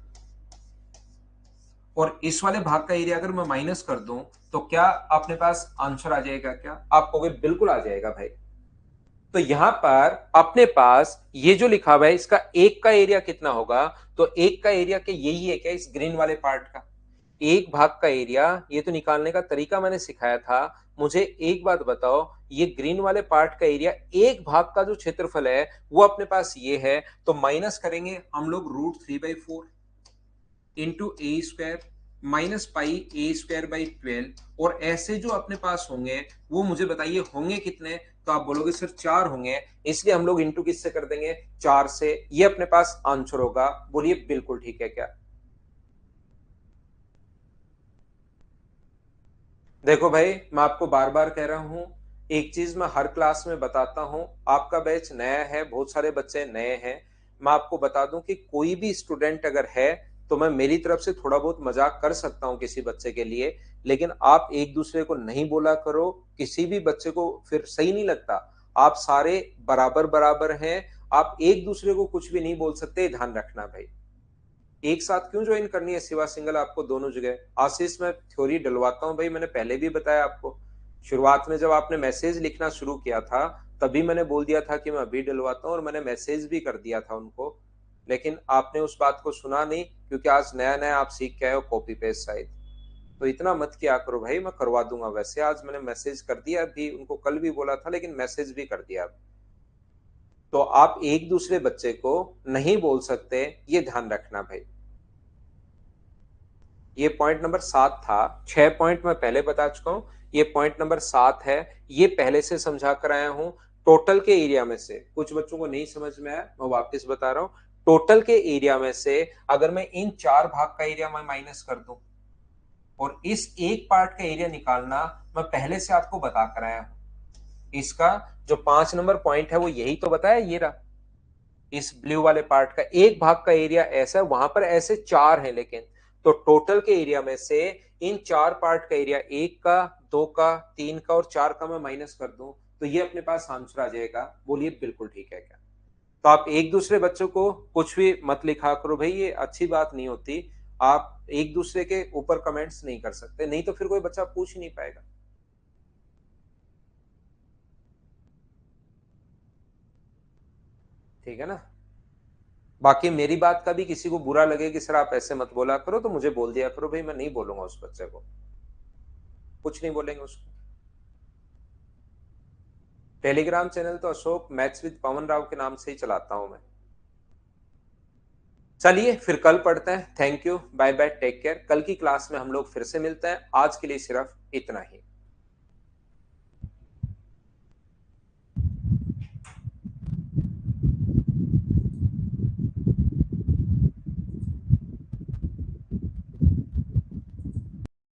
और इस वाले भाग का एरिया अगर मैं माइनस कर दूं तो क्या अपने पास आंसर आ जाएगा? क्या आप कहोगे बिल्कुल आ जाएगा भाई। तो यहां पर अपने पास ये जो लिखा हुआ है इसका एक का एरिया कितना होगा? तो एक का एरिया के यही है क्या, इस ग्रीन वाले पार्ट का एक भाग का एरिया? ये तो निकालने का तरीका मैंने सिखाया था। मुझे एक बात बताओ, ये ग्रीन वाले पार्ट का एरिया एक भाग का जो क्षेत्रफल है वो अपने पास ये है, तो माइनस करेंगे हम लोग √3/4 into A square minus pi A square by 12, और ऐसे जो अपने पास होंगे वो मुझे बताइए होंगे कितने? तो आप बोलोगे सर 4 होंगे, इसलिए हम लोग इंटू किससे कर देंगे? 4 से। ये अपने पास आंसर होगा। बोलिए बिल्कुल ठीक है क्या? देखो भाई, मैं आपको बार बार कह रहा हूं, एक चीज मैं हर क्लास में बताता हूं, आपका बैच नया है, बहुत सारे बच्चे नए हैं। मैं आपको बता दूं कि कोई भी स्टूडेंट अगर है तो मैं मेरी तरफ से थोड़ा बहुत मजाक कर सकता हूं किसी बच्चे के लिए, लेकिन आप एक दूसरे को नहीं बोला करो, किसी भी बच्चे को फिर सही नहीं लगता। आप सारे बराबर बराबर हैं, आप एक दूसरे को कुछ भी नहीं बोल सकते, ध्यान रखना भाई। एक साथ क्यों ज्वाइन करनी है सिवा सिंगल आपको दोनों जगह? आशीष मैं थ्योरी डलवाता हूं भाई, मैंने पहले भी बताया आपको। शुरुआत में जब आपने मैसेज लिखना शुरू किया था तभी मैंने बोल दिया था कि मैं अभी डलवाता हूं, और मैंने मैसेज भी कर दिया था उनको, लेकिन आपने उस बात को सुना नहीं, क्योंकि आज नया नया आप सीख के आए हो कॉपी पेस्ट शायद। तो इतना मत किया करो भाई, मैं करवा दूंगा। वैसे आज मैंने मैसेज कर दिया भी उनको, कल भी बोला था लेकिन मैसेज भी कर दिया। तो आप एक दूसरे बच्चे को नहीं बोल सकते, ये ध्यान रखना भाई। ये पॉइंट नंबर 7 था। 6 पॉइंट मैं पहले बता चुका हूं, ये पॉइंट नंबर 7 है। ये पहले से समझा कर आया हूं। टोटल के एरिया में से कुछ बच्चों को नहीं समझ में आया, मैं वापस बता रहा हूं। टोटल के एरिया में से अगर मैं इन 4 भाग का एरिया मैं माइनस कर दूं और इस एक पार्ट का एरिया निकालना, मैं पहले से आपको बता कर आया हूं। इसका जो 5 नंबर पॉइंट है वो यही तो बताया, ये रहा। इस ब्लू वाले पार्ट का एक भाग का एरिया ऐसा है, वहां पर ऐसे 4 हैं, लेकिन तो टोटल के एरिया में से इन 4 पार्ट का एरिया, एक का, दो का, 3 का और 4 का मैं माइनस कर दूं तो ये अपने पास आंसर आ जाएगा। बोलिए बिल्कुल ठीक है क्या? तो आप एक दूसरे बच्चों को कुछ भी मत लिखा करो भाई, ये अच्छी बात नहीं होती। आप एक दूसरे के ऊपर कमेंट्स नहीं कर सकते, नहीं तो फिर कोई बच्चा पूछ ही नहीं पाएगा। ठीक है ना? बाकी मेरी बात का भी किसी को बुरा लगे कि सर आप ऐसे मत बोला करो, तो मुझे बोल दिया करो भाई, मैं नहीं बोलूंगा उस बच्चे को, कुछ नहीं बोलेंगे उसको। टेलीग्राम चैनल तो अशोक मैथ्स विद पवन राव के नाम से ही चलाता हूं मैं। चलिए फिर कल पढ़ते हैं। Thank you, bye bye, take care. कल की क्लास में हम लोग फिर से मिलते हैं। आज के लिए सिर्फ इतना ही।